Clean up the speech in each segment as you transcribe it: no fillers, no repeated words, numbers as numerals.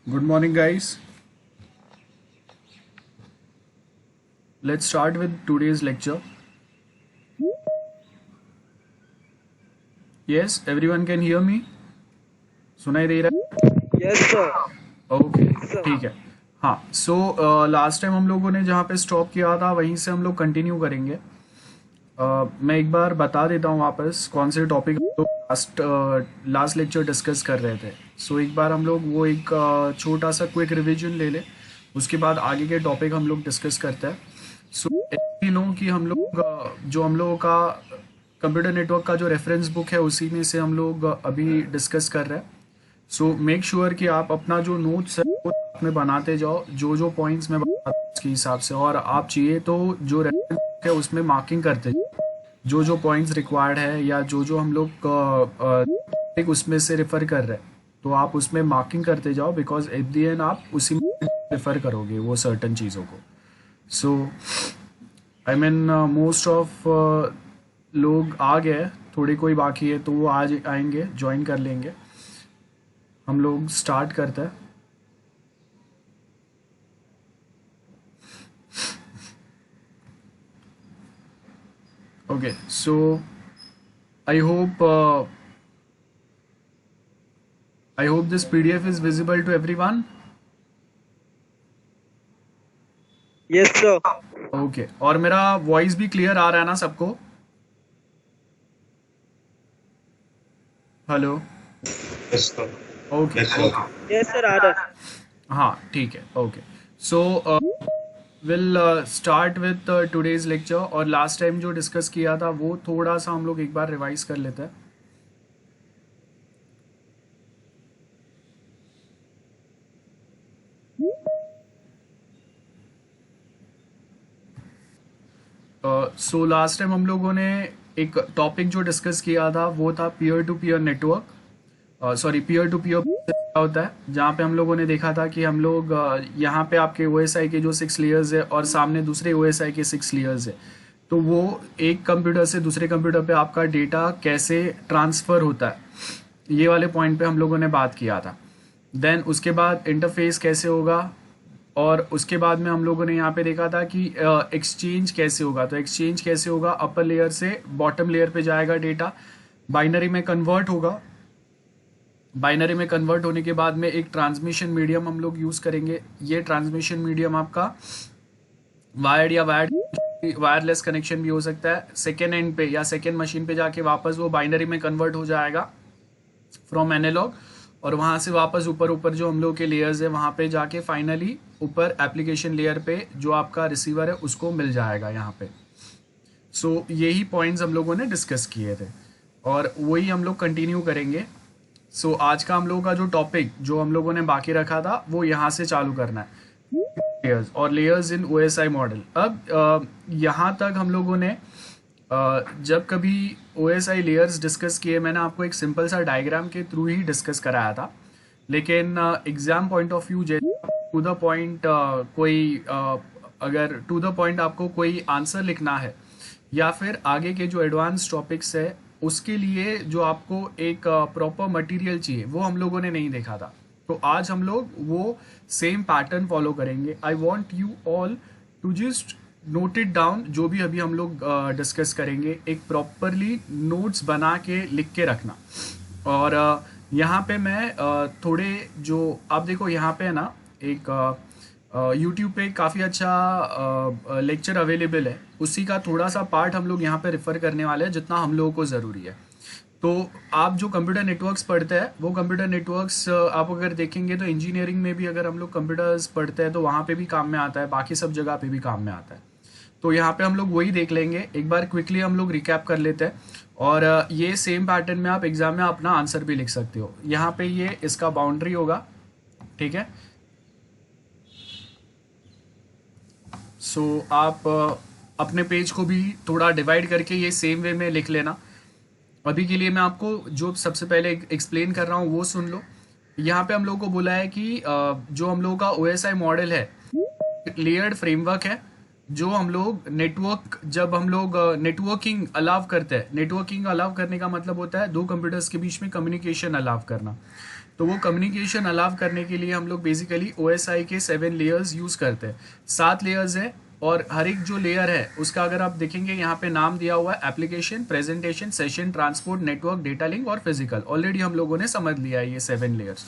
Good morning, guys. Let's start with today's lecture. Yes, everyone can hear me? सुनाई दे रहा yes sir. है? Okay, sir ठीक है। हाँ, सो लास्ट टाइम हम लोगों ने जहाँ पे स्टॉप किया था वहीं से हम लोग कंटिन्यू करेंगे। मैं एक बार बता देता हूँ वापस कौन से टॉपिक हम लोग लास्ट लेक्चर डिस्कस कर रहे थे। सो एक बार हम लोग वो एक छोटा सा क्विक रिवीजन ले लें, उसके बाद आगे के टॉपिक हम लोग डिस्कस करते हैं। सो यू नो कि हम लोग जो हम लोगों का कंप्यूटर नेटवर्क का जो रेफरेंस बुक है उसी में से हम लोग अभी डिस्कस कर रहे हैं। सो मेक श्योर कि आप अपना जो नोट्स है वो में बनाते जाओ, जो जो पॉइंट्स मैं बताता हूँ उसके हिसाब से, और आप चाहिए तो जो रेफरेंस बुक है उसमें मार्किंग करते जाओ जो जो पॉइंट्स रिक्वायर्ड है या जो जो हम लोग टॉपिक उसमें से रेफर कर रहे हैं, तो आप उसमें मार्किंग करते जाओ, बिकॉज एट दी एंड आप उसी में रेफर करोगे वो सर्टन चीज़ों को। सो आई मीन मोस्ट ऑफ लोग आ गए, थोड़े कोई बाकी है तो वो आज आएंगे, ज्वाइन कर लेंगे। हम लोग स्टार्ट करते हैं। Okay, so I hope this PDF is visible to everyone. Yes sir. Okay, और मेरा वॉइस भी क्लियर आ रहा है ना सबको? Hello? Yes, sir. Okay Yes, sir. Okay, yes sir आ रहा है। हाँ ठीक है। Okay, so will start with today's lecture. और लास्ट टाइम जो डिस्कस किया था वो थोड़ा सा हम लोग एक बार रिवाइज कर लेते हैं। सो लास्ट टाइम हम लोगों ने एक टॉपिक जो डिस्कस किया था वो था peer to peer network, sorry peer to peer क्या होता है, जहाँ पे हम लोगों ने देखा था कि हम लोग यहाँ पे आपके ओएसआई के जो 6 लेयर्स है और सामने दूसरे ओएसआई के 6 लेयर्स है, तो वो एक कंप्यूटर से दूसरे कंप्यूटर पे आपका डेटा कैसे ट्रांसफ़र होता है, ये वाले पॉइंट पे हम लोगों ने बात किया था। देन उसके बाद इंटरफेस कैसे होगा, और उसके बाद में हम लोगों ने यहाँ पे देखा था कि एक्सचेंज कैसे होगा। तो एक्सचेंज कैसे होगा, अपर लेयर से बॉटम लेयर पे जाएगा डेटा, बाइनरी में कन्वर्ट होगा, बाइनरी में कन्वर्ट होने के बाद में एक ट्रांसमिशन मीडियम हम लोग यूज़ करेंगे। ये ट्रांसमिशन मीडियम आपका वायर्ड या वायरलेस कनेक्शन भी हो सकता है। सेकेंड एंड पे या सेकेंड मशीन पे जाके वापस वो बाइनरी में कन्वर्ट हो जाएगा फ्रॉम एनालॉग, और वहाँ से वापस ऊपर ऊपर जो हम लोग के लेयर्स है वहाँ पे जाके फाइनली ऊपर एप्लीकेशन लेयर पे जो आपका रिसीवर है उसको मिल जाएगा यहाँ पे। सो यही पॉइंट्स हम लोगों ने डिस्कस किए थे और वही हम लोग कंटिन्यू करेंगे। सो आज का हम लोगों का जो टॉपिक जो हम लोगों ने बाकी रखा था वो यहाँ से चालू करना है, लेयर्स और लेयर्स इन ओएसआई मॉडल। अब यहाँ तक हम लोगों ने जब कभी OSI लेयर्स डिस्कस किए, मैंने आपको एक सिंपल सा डायग्राम के थ्रू ही डिस्कस कराया था, लेकिन exam point of view to the point कोई अगर टू द पॉइंट आपको कोई आंसर लिखना है या फिर आगे के जो एडवांस टॉपिक्स है उसके लिए जो आपको एक प्रॉपर मटेरियल चाहिए वो हम लोगों ने नहीं देखा था। तो आज हम लोग वो सेम पैटर्न फॉलो करेंगे। I want you all to just note it down, जो भी अभी हम लोग डिस्कस करेंगे एक प्रॉपरली नोट्स बना के लिख के रखना। और यहाँ पे मैं थोड़े जो आप देखो यहाँ पे है ना, एक यूट्यूब पे काफ़ी अच्छा लेक्चर अवेलेबल है, उसी का थोड़ा सा पार्ट हम लोग यहाँ पे रेफ़र करने वाले हैं जितना हम लोगों को ज़रूरी है। तो आप जो कंप्यूटर नेटवर्क्स पढ़ते हैं वो कंप्यूटर नेटवर्क्स आप अगर देखेंगे तो इंजीनियरिंग में भी अगर हम लोग कंप्यूटर्स पढ़ते हैं तो वहाँ पे भी काम में आता है, बाकी सब जगह पे भी काम में आता है। तो यहाँ पे हम लोग वही देख लेंगे। एक बार क्विकली हम लोग रिकैप कर लेते हैं, और ये सेम पैटर्न में आप एग्जाम में अपना आंसर भी लिख सकते हो। यहाँ पे ये इसका बाउंड्री होगा, ठीक है। सो आप अपने पेज को भी थोड़ा डिवाइड करके ये सेम वे में लिख लेना। अभी के लिए मैं आपको जो सबसे पहले एक्सप्लेन कर रहा हूँ वो सुन लो। यहाँ पे हम लोग को बोला है कि जो हम लोगों का OSI मॉडल है लेयर्ड फ्रेमवर्क है, जो हम लोग नेटवर्क जब हम लोग नेटवर्किंग अलाव करते हैं, नेटवर्किंग अलाव करने का मतलब होता है दो कंप्यूटर्स के बीच में कम्युनिकेशन अलाव करना। तो वो कम्युनिकेशन अलाव करने के लिए हम लोग बेसिकली OSI के 7 लेयर्स यूज़ करते हैं। 7 लेयर्स है और हर एक जो लेयर है उसका अगर आप देखेंगे यहाँ पे नाम दिया हुआ है application, presentation, session, transport, network, data link और फिजिकल। ऑलरेडी हम लोगों ने समझ लिया है ये 7 लेयर्स।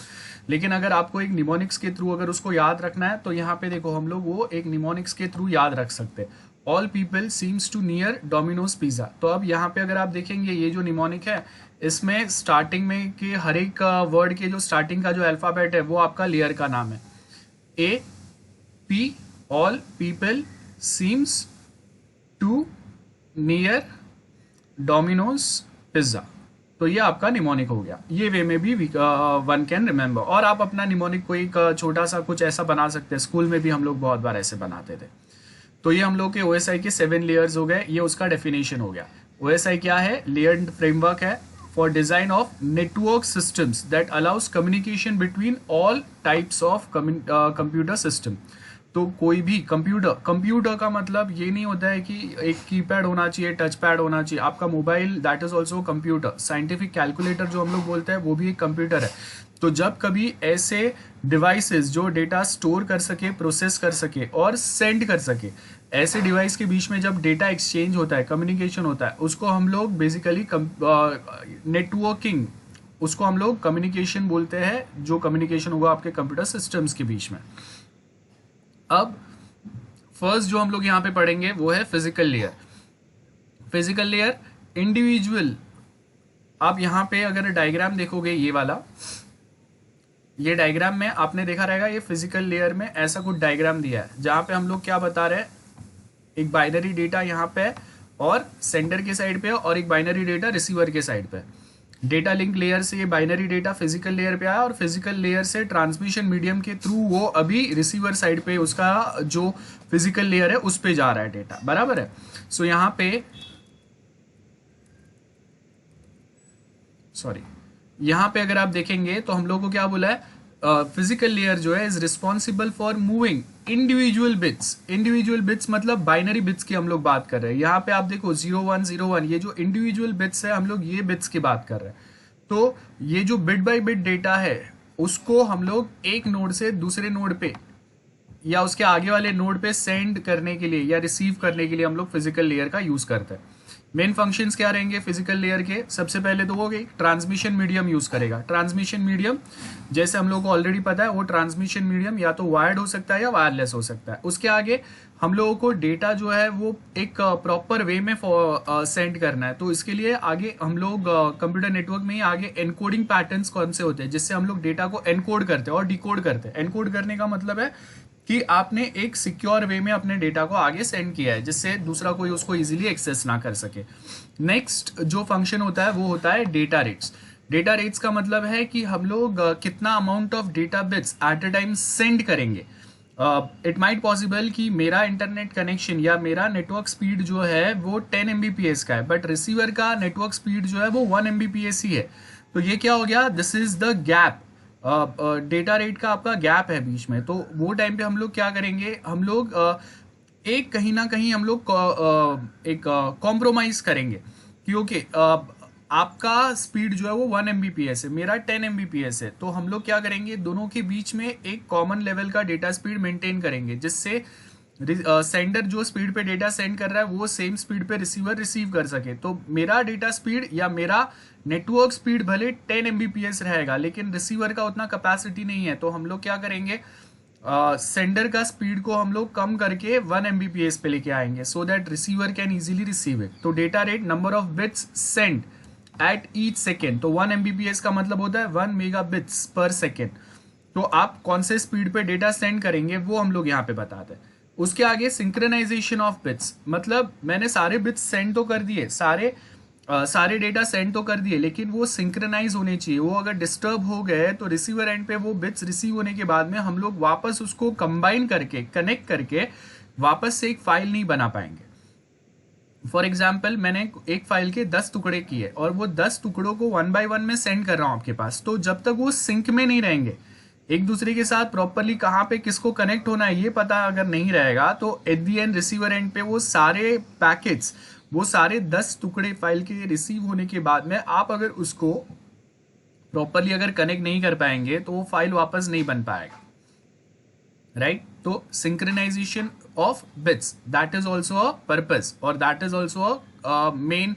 लेकिन अगर आपको एक निमोनिक्स के थ्रू अगर उसको याद रखना है तो यहाँ पे देखो हम लोग वो एक निमोनिक्स के थ्रू याद रख सकते हैं। All people seems to near Domino's pizza. तो अब यहाँ पे अगर आप देखेंगे ये जो निमोनिक है इसमें स्टार्टिंग में के हर एक वर्ड के जो स्टार्टिंग का जो अल्फाबेट है वो आपका लेयर का नाम है। A P, all people seems to near Domino's pizza. तो ये आपका निमोनिक हो गया। ये वे में भी वन कैन रिमेंबर। और आप अपना निमोनिक को एक छोटा सा कुछ ऐसा बना सकते हैं। स्कूल में भी हम लोग बहुत बार ऐसे बनाते थे। तो ये हम लोग के OSI के 7 लेयर्स हो गए। ये उसका डेफिनेशन हो गया। OSI क्या है? लेयर्ड फ्रेमवर्क है for design of network systems that allows communication between all types of computer system. तो कोई भी कंप्यूटर का मतलब ये नहीं होता है कि एक कीपैड होना चाहिए, टच पैड होना चाहिए। आपका mobile that is also computer. Scientific calculator जो हम लोग बोलते हैं वो भी एक कंप्यूटर है। तो जब कभी ऐसे डिवाइसेस जो डेटा स्टोर कर सके, प्रोसेस कर सके और सेंड कर सके, ऐसे डिवाइस के बीच में जब डेटा एक्सचेंज होता है, कम्युनिकेशन होता है, उसको हम लोग बेसिकली नेटवर्किंग, उसको हम लोग कम्युनिकेशन बोलते हैं। जो कम्युनिकेशन होगा आपके कंप्यूटर सिस्टम्स के बीच में। अब फर्स्ट जो हम लोग यहाँ पे पढ़ेंगे वो है physical layer. Physical layer individual. आप यहाँ पे अगर डायग्राम देखोगे ये वाला, ये डायग्राम में आपने देखा रहेगा ये फिजिकल लेयर में ऐसा कुछ डायग्राम दिया है जहाँ पे हम लोग क्या बता रहे हैं, एक बाइनरी डेटा यहाँ पे और सेंडर के साइड पे और एक बाइनरी डेटा रिसीवर के साइड पे। डेटा लिंक लेयर से ये बाइनरी डेटा फिजिकल लेयर पे आया और फिजिकल लेयर से ट्रांसमिशन मीडियम के थ्रू वो अभी रिसीवर साइड पे उसका जो फिजिकल लेयर है उस पे जा रहा है डेटा, बराबर है। सो यहाँ पे यहाँ पे अगर आप देखेंगे तो हम लोग को क्या बोला है, फिजिकल लेयर जो है is responsible for moving individual bits. Individual bits मतलब बाइनरी बिट्स की हम लोग बात कर रहे हैं। यहाँ पे आप देखो 0101, ये जो इंडिविजुअल बिट्स है हम लोग ये बिट्स की बात कर रहे हैं। तो ये जो बिट बाय बिट डेटा है उसको हम लोग एक नोड से दूसरे नोड पे या उसके आगे वाले नोड पे सेंड करने के लिए या रिसीव करने के लिए हम लोग फिजिकल लेयर का यूज करते हैं। मेन फंक्शंस क्या रहेंगे फिजिकल लेयर के? सबसे पहले तो वो गई ट्रांसमिशन मीडियम यूज करेगा। ट्रांसमिशन मीडियम जैसे हम लोग को ऑलरेडी पता है वो ट्रांसमिशन मीडियम या तो वायर्ड हो सकता है या वायरलेस हो सकता है। उसके आगे हम लोगों को डेटा जो है वो एक प्रॉपर वे में सेंड करना है। तो इसके लिए आगे हम लोग कंप्यूटर नेटवर्क में ही आगे एनकोडिंग पैटर्न्स कौन से होते हैं जिससे हम लोग डेटा को एनकोड करते हैं और डिकोड करते हैं। एनकोड करने का मतलब है कि आपने एक सिक्योर वे में अपने डेटा को आगे सेंड किया है जिससे दूसरा कोई उसको इजीली एक्सेस ना कर सके। नेक्स्ट जो फंक्शन होता है वो होता है डेटा रेट्स। डेटा रेट्स का मतलब है कि हम लोग कितना amount of data bits eight a time send करेंगे। इट माइट पॉसिबल कि मेरा इंटरनेट कनेक्शन या मेरा नेटवर्क स्पीड जो है वो 10 Mbps का है बट रिसीवर का नेटवर्क स्पीड जो है वो 1 Mbps ही है। तो ये क्या हो गया, this is the gap. Data rate का आपका गैप है बीच में। तो वो टाइम पे हम लोग क्या करेंगे, हम लोग एक कहीं ना कहीं हम लोग एक कॉम्प्रोमाइज करेंगे क्योंकि आपका स्पीड जो है वो 1 Mbps है, मेरा 10 Mbps है। तो हम लोग क्या करेंगे, दोनों के बीच में एक कॉमन लेवल का डेटा स्पीड मेंटेन करेंगे जिससे सेंडर जो स्पीड पे डेटा सेंड कर रहा है वो सेम स्पीड पे रिसीवर रिसीव कर सके। तो मेरा डेटा स्पीड या मेरा नेटवर्क स्पीड भले 10 Mbps रहेगा लेकिन रिसीवर का उतना कैपेसिटी नहीं है। तो हम लोग क्या करेंगे, सेंडर का स्पीड को हम लोग कम करके 1 Mbps पे लेके आएंगे so that receiver can easily receive it. तो data rate number of bits send at each second. तो 1 Mbps का मतलब होता है 1 मेगाबिट्स पर सेकेंड। तो आप कौन से स्पीड पे डेटा सेंड करेंगे वो हम लोग यहाँ पे बताते हैं। उसके आगे सिंक्रोनाइजेशन ऑफ बिट्स, मतलब मैंने सारे बिट्स सेंड तो कर दिए, सारे डेटा सेंड तो कर दिए लेकिन वो सिंक्रोनाइज होने चाहिए। वो अगर डिस्टर्ब हो गए तो रिसीवर एंड पे वो बिट्स रिसीव होने के बाद में हम लोग वापस उसको कंबाइन करके कनेक्ट करके वापस से एक फाइल नहीं बना पाएंगे। फॉर एग्जाम्पल मैंने एक फाइल के 10 टुकड़े किए और वो 10 टुकड़ों को 1 by 1 में सेंड कर रहा हूं आपके पास। तो जब तक वो सिंक में नहीं रहेंगे, एक दूसरे के साथ प्रॉपरली कहाँ पे किसको कनेक्ट होना है ये पता अगर नहीं रहेगा, तो at the and receiver and पे वो सारे पैकेट्स, वो सारे 10 टुकड़े फाइल के रिसीव होने के बाद में आप अगर उसको प्रॉपरली अगर कनेक्ट नहीं कर पाएंगे तो वो फाइल वापस नहीं बन पाएगा, राइट? तो synchronisation of bits, that is also a purpose और that is also a main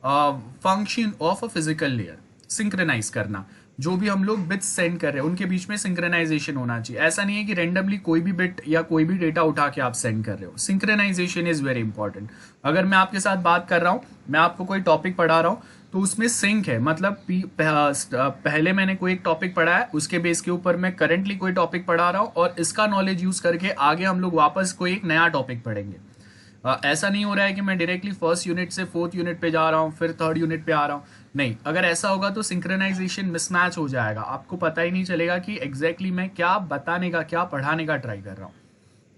function of a physical layer, synchronise करना। जो भी हम लोग बिट्स सेंड कर रहे हैं उनके बीच में सिंक्रोनाइजेशन होना चाहिए। ऐसा नहीं है कि रेंडमली कोई भी बिट या कोई भी डेटा उठा के आप सेंड कर रहे हो। Synchronisation is very important. अगर मैं आपके साथ बात कर रहा हूँ, मैं आपको कोई टॉपिक पढ़ा रहा हूँ, तो उसमें सिंक है, मतलब पहले मैंने कोई एक टॉपिक पढ़ा है, उसके बेस के ऊपर मैं करंटली कोई टॉपिक पढ़ा रहा हूँ और इसका नॉलेज यूज करके आगे हम लोग वापस कोई एक नया टॉपिक पढ़ेंगे। ऐसा नहीं हो रहा है कि मैं डायरेक्टली फर्स्ट यूनिट से फोर्थ यूनिट पे जा रहा हूँ फिर थर्ड यूनिट पे आ रहा हूँ, नहीं। अगर ऐसा होगा तो सिंक्रोनाइजेशन मिसमैच हो जाएगा, आपको पता ही नहीं चलेगा कि एग्जैक्टली मैं क्या बताने का, क्या पढ़ाने का ट्राई कर रहा हूँ।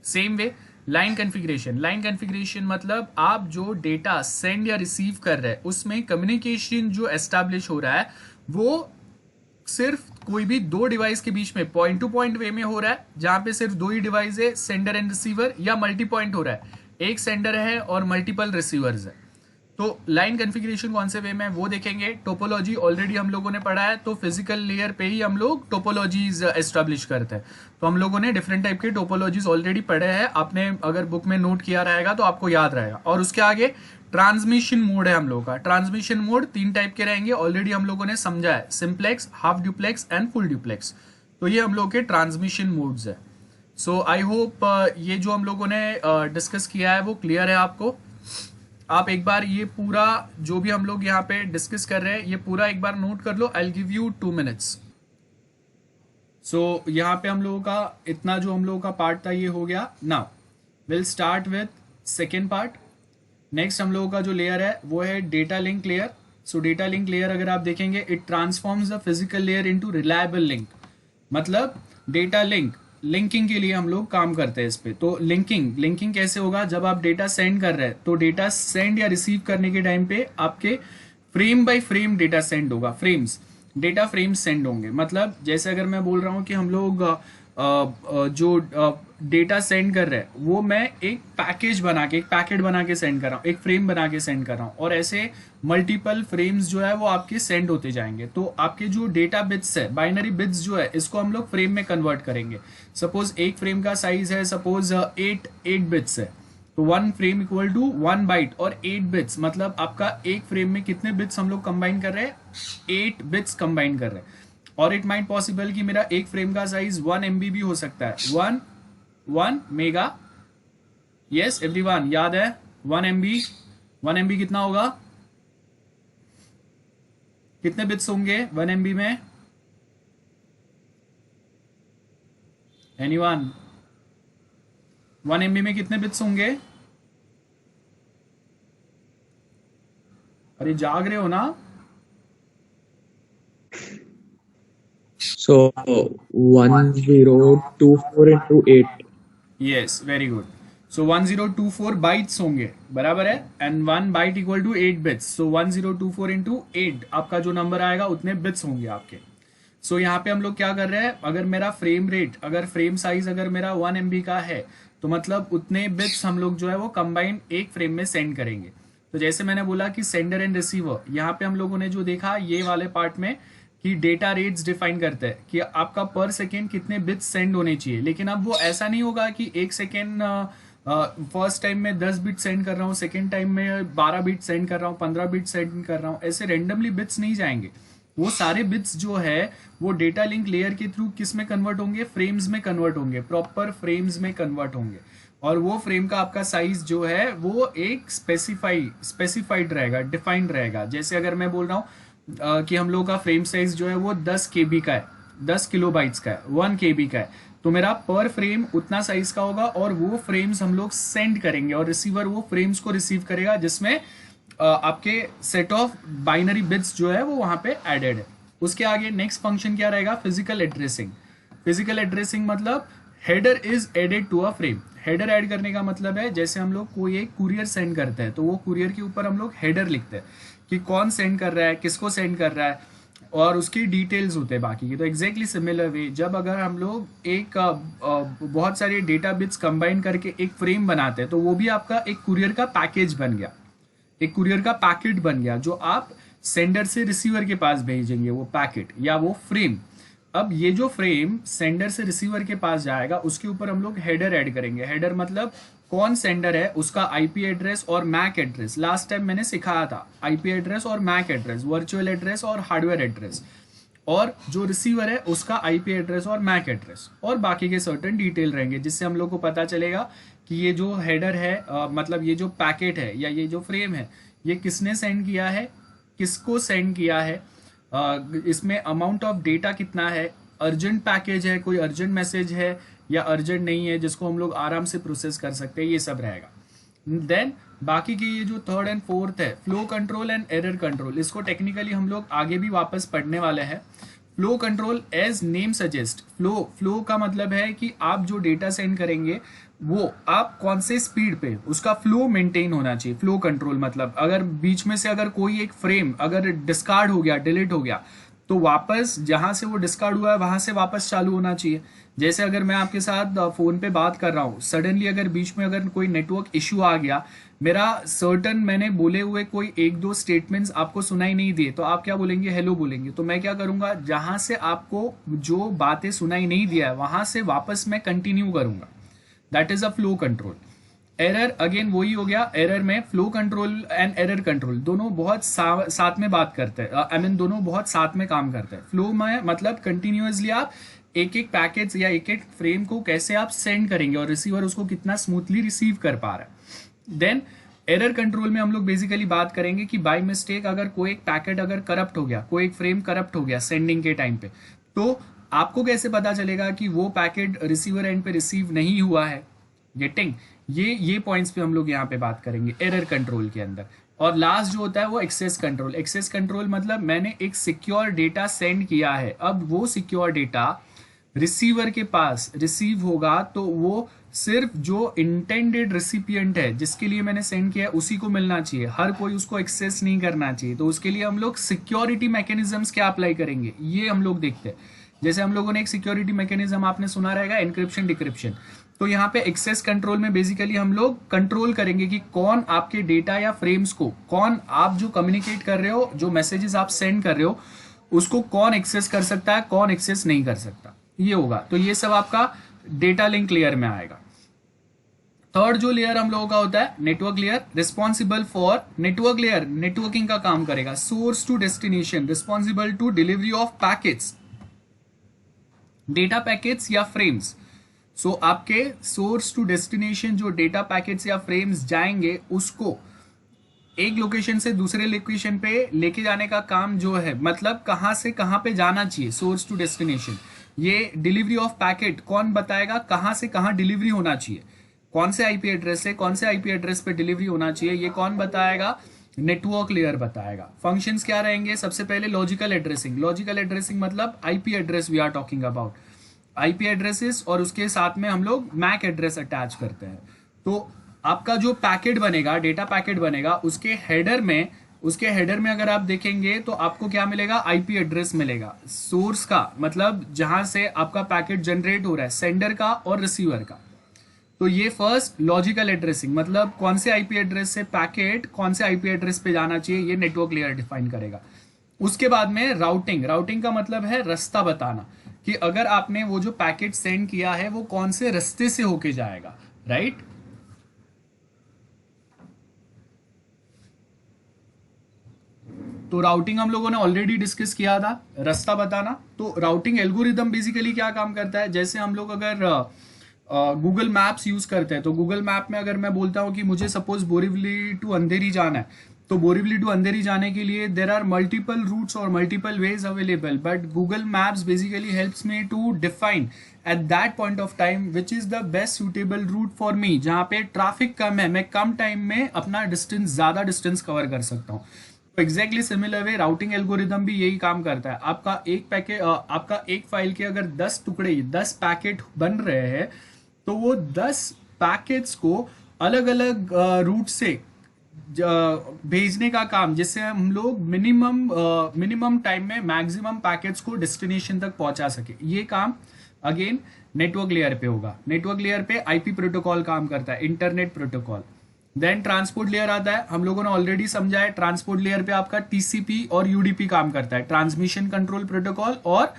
Same way line configuration. Line configuration मतलब आप जो डेटा सेंड या रिसीव कर रहे हैं उसमें कम्युनिकेशन जो एस्टैब्लिश हो रहा है वो सिर्फ कोई भी दो डिवाइस के बीच में पॉइंट टू पॉइंट वे में हो रहा है, जहां पे सिर्फ दो ही डिवाइस है, सेंडर एंड रिसीवर, या मल्टी पॉइंट हो रहा है, एक सेंडर है और मल्टीपल रिसीवर्स है। तो लाइन कॉन्फ़िगरेशन कौन से वे में वो देखेंगे। टोपोलॉजी ऑलरेडी हम लोगों ने पढ़ा है, तो फिजिकल लेयर पे ही हम लोग टोपोलॉजीज एस्टैब्लिश करते हैं। तो हम लोगों ने डिफरेंट टाइप के टोपोलॉजीज ऑलरेडी पढ़े हैं, आपने अगर बुक में नोट किया रहेगा तो आपको याद रहेगा। और उसके आगे ट्रांसमिशन मोड है हम लोगों का। ट्रांसमिशन मोड तीन टाइप के रहेंगे, ऑलरेडी हम लोगों ने समझा है, simplex, half duplex and full duplex. तो ये हम लोग के ट्रांसमिशन मोड्स है। सो आई होप ये जो हम लोगों ने डिस्कस किया है वो क्लियर है आपको। आप एक बार ये पूरा जो भी हम लोग यहाँ पे डिस्कस कर रहे हैं ये पूरा एक बार नोट कर लो। I give you 2 minutes. So यहाँ पे हम लोगों का इतना जो हम लोगों का पार्ट था ये हो गया। Now will start with second part. Next हम लोगों का जो लेयर है वो है डेटा लिंक लेयर। सो डेटा लिंक लेयर अगर आप देखेंगे, it transforms the physical layer into reliable link. मतलब डेटा लिंकिंग के लिए हम लोग काम करते हैं इस पे। तो लिंकिंग कैसे होगा, जब आप डेटा सेंड कर रहे हैं तो डेटा सेंड या रिसीव करने के टाइम पे आपके frame by frame data send होगा, डेटा फ्रेम्स सेंड होंगे। मतलब जैसे अगर मैं बोल रहा हूँ कि हम लोग जो डेटा सेंड कर रहे हैं वो मैं एक पैकेट बना के सेंड कर रहा हूँ, एक फ्रेम बना के सेंड कर रहा हूँ, और ऐसे मल्टीपल फ्रेम्स जो है वो आपके सेंड होते जाएंगे। तो आपके जो डेटा बिट्स है, बाइनरी बिट्स जो है, इसको हम लोग फ्रेम में कन्वर्ट करेंगे। सपोज एक फ्रेम का साइज है, सपोज 8 बिट्स है, तो 1 फ्रेम इक्वल टू 1 बाइट और 8 बिट्स। मतलब आपका एक फ्रेम में कितने बिट्स हम लोग कंबाइन कर रहे हैं, 8 बिट्स कंबाइन कर रहे हैं। और इट माइट पॉसिबल कि मेरा एक फ्रेम का साइज 1 MB भी हो सकता है, 1 मेगा। यस एवरीवन, याद है 1 MB कितना होगा, कितने बिट्स होंगे 1 MB में? एनीवन? 1 MB में कितने बिट्स होंगे? अरे जाग रहे हो ना? So 1024 into 8. Yes very good. So 1024 bytes होंगे, बराबर है, and 1 byte equal to 8 bits. So 1024 into 8 आपका जो नंबर आएगा उतने बिट्स होंगे आपके। सो यहाँ पे हम लोग क्या कर रहे हैं, अगर मेरा फ्रेम रेट, अगर फ्रेम साइज अगर मेरा 1 MB का है तो मतलब उतने बिट्स हम लोग जो है वो कंबाइन एक फ्रेम में सेंड करेंगे। तो जैसे मैंने बोला कि सेंडर एंड रिसीवर, यहाँ पे हम लोगों ने जो देखा ये वाले पार्ट में कि डेटा रेट्स डिफाइन करते हैं कि आपका पर सेकेंड कितने बिट्स सेंड होने चाहिए। लेकिन अब वो ऐसा नहीं होगा कि एक सेकेंड फर्स्ट टाइम में 10 बिट सेंड कर रहा हूँ, सेकेंड टाइम में 12 बिट सेंड कर रहा हूँ, 15 बिट सेंड कर रहा हूँ, ऐसे रेंडमली बिट्स नहीं जाएंगे। वो सारे बिट्स जो है वो डेटा लिंक लेयर के थ्रू किस में कन्वर्ट होंगे, फ्रेम्स में कन्वर्ट होंगे, प्रॉपर फ्रेम्स में कन्वर्ट होंगे। और वो फ्रेम का आपका साइज जो है वो एक स्पेसिफाइड रहेगा, डिफाइंड रहेगा। जैसे अगर मैं बोल रहा हूँ कि हम लोग का फ्रेम साइज जो है वो 10 KB का है, 10 किलोबाइट्स का है, 1 KB का है, तो मेरा पर फ्रेम उतना साइज का होगा और वो फ्रेम्स हम लोग सेंड करेंगे और रिसीवर वो फ्रेम्स को रिसीव करेगा, जिसमें आपके सेट ऑफ बाइनरी बिट्स जो है वो वहां पे एडेड है। उसके आगे नेक्स्ट फंक्शन क्या रहेगा, फिजिकल एड्रेसिंग। फिजिकल एड्रेसिंग मतलब header is added to a frame. Header add करने का मतलब है जैसे हम लोग कोई एक कुरियर सेंड करते हैं तो वो कुरियर के ऊपर हम लोग हेडर लिखते हैं कि कौन सेंड कर रहा है, किसको सेंड कर रहा है, और उसकी डिटेल्स होते हैं बाकी की। तो एग्जैक्टली सिमिलर वे जब अगर हम लोग एक बहुत सारे डेटा बिट्स कंबाइन करके एक फ्रेम बनाते हैं तो वो भी आपका एक कुरियर का पैकेज बन गया, एक कुरियर का पैकेट बन गया जो आप सेंडर से रिसीवर के पास भेजेंगे वो पैकेट या वो फ्रेम। अब ये जो फ्रेम सेंडर से रिसीवर के पास जाएगा उसके ऊपर हम लोग हेडर ऐड करेंगे। हेडर मतलब कौन सेंडर है उसका आईपी एड्रेस और मैक एड्रेस। लास्ट टाइम मैंने सिखाया था आईपी एड्रेस और मैक एड्रेस, वर्चुअल एड्रेस और हार्डवेयर एड्रेस, और जो रिसीवर है उसका आईपी एड्रेस और मैक एड्रेस, और बाकी के सर्टेन डिटेल रहेंगे जिससे हम लोग को पता चलेगा कि ये जो हेडर है मतलब ये जो पैकेट है या ये जो फ्रेम है ये किसने सेंड किया है, किसको सेंड किया है, इसमें अमाउंट ऑफ डेटा कितना है, अर्जेंट पैकेज है, कोई अर्जेंट मैसेज है या अर्जेंट नहीं है जिसको हम लोग आराम से प्रोसेस कर सकते हैं, ये सब रहेगा। देन बाकी की ये जो थर्ड एंड फोर्थ है flow control and error control, इसको टेक्निकली हम लोग आगे भी वापस पढ़ने वाले हैं। Flow control as name suggest, flow का मतलब है कि आप जो डेटा सेंड करेंगे वो आप कौन से स्पीड पे, उसका फ्लो मेंटेन होना चाहिए। फ्लो कंट्रोल मतलब अगर बीच में से अगर कोई एक फ्रेम अगर डिस्कार्ड हो गया, डिलीट हो गया, तो वापस जहां से वो डिस्कार्ड हुआ है वहां से वापस चालू होना चाहिए। जैसे अगर मैं आपके साथ फोन पे बात कर रहा हूँ, सडनली अगर बीच में अगर कोई नेटवर्क इश्यू आ गया, मेरा सर्टन मैंने बोले हुए कोई एक दो स्टेटमेंट्स आपको सुनाई नहीं दिए, तो आप क्या बोलेंगे, हेलो बोलेंगे। तो मैं क्या करूंगा, जहां से आपको जो बातें सुनाई नहीं दिया है वहां से वापस मैं कंटिन्यू करूंगा। That is a flow control. Error again वही हो गया। एरर में flow control and error control दोनों बहुत साथ में बात करते हैं, आई मीन दोनों बहुत साथ में काम करते हैं। फ्लो में मतलब कंटिन्यूअसली आप एक एक पैकेज या एक एक फ्रेम को कैसे आप सेंड करेंगे और रिसीवर उसको कितना स्मूथली रिसीव कर पा रहा है। देन एरर कंट्रोल में हम लोग बेसिकली बात करेंगे कि बाय मिस्टेक अगर कोई एक पैकेट अगर करप्ट हो गया, कोई एक फ्रेम करप्ट हो गया सेंडिंग के टाइम पे, तो आपको कैसे पता चलेगा कि वो पैकेट रिसीवर एंड पे रिसीव नहीं हुआ है। गेटिंग, ये पॉइंट्स पे हम लोग यहाँ पे बात करेंगे एरर कंट्रोल के अंदर। और लास्ट जो होता है वो एक्सेस कंट्रोल। एक्सेस कंट्रोल मतलब मैंने एक सिक्योर डेटा सेंड किया है, अब वो सिक्योर डेटा रिसीवर के पास रिसीव होगा तो वो सिर्फ जो इंटेंडेड रिसिपिएंट है जिसके लिए मैंने सेंड किया है उसी को मिलना चाहिए, हर कोई उसको एक्सेस नहीं करना चाहिए। तो उसके लिए हम लोग सिक्योरिटी मैकेनिज्म्स क्या अप्लाई करेंगे ये हम लोग देखते हैं। जैसे हम लोगों ने एक सिक्योरिटी मैकेनिज्म आपने सुना रहेगा, एनक्रिप्शन डिक्रिप्शन। तो यहाँ पे एक्सेस कंट्रोल में बेसिकली हम लोग कंट्रोल करेंगे कि कौन आपके डेटा या फ्रेम्स को, कौन आप जो कम्युनिकेट कर रहे हो, जो मैसेजेस आप सेंड कर रहे हो उसको कौन एक्सेस कर सकता है, कौन एक्सेस नहीं कर सकता, ये होगा। तो ये सब आपका डेटा लिंक लेयर में आएगा। थर्ड जो लेयर हम लोगों का होता है network layer, responsible for network layer, networking का काम करेगा। Source to destination, responsible to delivery of packets, data packets या फ्रेम्स। सो आपके सोर्स टू डेस्टिनेशन जो डेटा पैकेट्स या फ्रेम्स जाएंगे उसको एक लोकेशन से दूसरे लोकेशन पे लेके जाने का काम जो है, मतलब कहां से कहां पे जाना चाहिए, सोर्स टू डेस्टिनेशन। ये डिलीवरी ऑफ पैकेट कौन बताएगा, कहां से कहां डिलीवरी होना चाहिए, कौन से आईपी एड्रेस से कौन से आईपी एड्रेस पे डिलीवरी होना चाहिए, ये कौन बताएगा, नेटवर्क लेयर बताएगा। फंक्शंस क्या रहेंगे, सबसे पहले लॉजिकल एड्रेसिंग। लॉजिकल एड्रेसिंग मतलब IP address we are talking about, IP addresses, और उसके साथ में हम लोग मैक एड्रेस अटैच करते हैं। तो आपका जो पैकेट बनेगा, डेटा पैकेट बनेगा, उसके हेडर में अगर आप देखेंगे तो आपको क्या मिलेगा, आईपी एड्रेस मिलेगा सोर्स का, मतलब जहां से आपका पैकेट जनरेट हो रहा है, सेंडर का और रिसीवर का। तो ये फर्स्ट लॉजिकल एड्रेसिंग, मतलब कौन से आईपी एड्रेस से पैकेट कौन से आईपी एड्रेस पे जाना चाहिए, ये नेटवर्क लेयर डिफाइन करेगा। उसके बाद में राउटिंग। राउटिंग का मतलब है रास्ता बताना कि अगर आपने वो जो पैकेट सेंड किया है वो कौन से रास्ते से होके जाएगा, राइट। तो राउटिंग हम लोगों ने ऑलरेडी डिस्कस किया था, रास्ता बताना। तो राउटिंग एल्गोरिदम बेसिकली क्या काम करता है, जैसे हम लोग अगर गूगल मैप्स यूज करते हैं, तो गूगल मैप में अगर मैं बोलता हूं कि मुझे सपोज बोरीवली टू अंधेरी जाना है, तो बोरीवली टू अंधेरी जाने के लिए देर आर मल्टीपल रूट्स और multiple ways available, but Google Maps basically helps me to define at that point of time which is the best suitable route for me, जहां पे traffic कम है, मैं कम टाइम में अपना डिस्टेंस, ज्यादा distance cover कर सकता हूँ। तो exactly similar way routing algorithm भी यही काम करता है। आपका एक पैकेट, आपका एक फाइल के अगर 10 टुकड़े, 10 पैकेट बन रहे हैं, तो वो 10 पैकेट्स को अलग अलग रूट से भेजने का काम, जिससे हम लोग मिनिमम टाइम में मैक्सिमम पैकेट्स को डेस्टिनेशन तक पहुंचा सके, ये काम अगेन नेटवर्क लेयर पे होगा। नेटवर्क लेयर पे आईपी प्रोटोकॉल काम करता है, internet protocol. Then transport layer आता है, हम लोगों ने ऑलरेडी समझा है। ट्रांसपोर्ट लेयर पे आपका टीसीपी और यूडीपी काम करता है, ट्रांसमिशन कंट्रोल प्रोटोकॉल और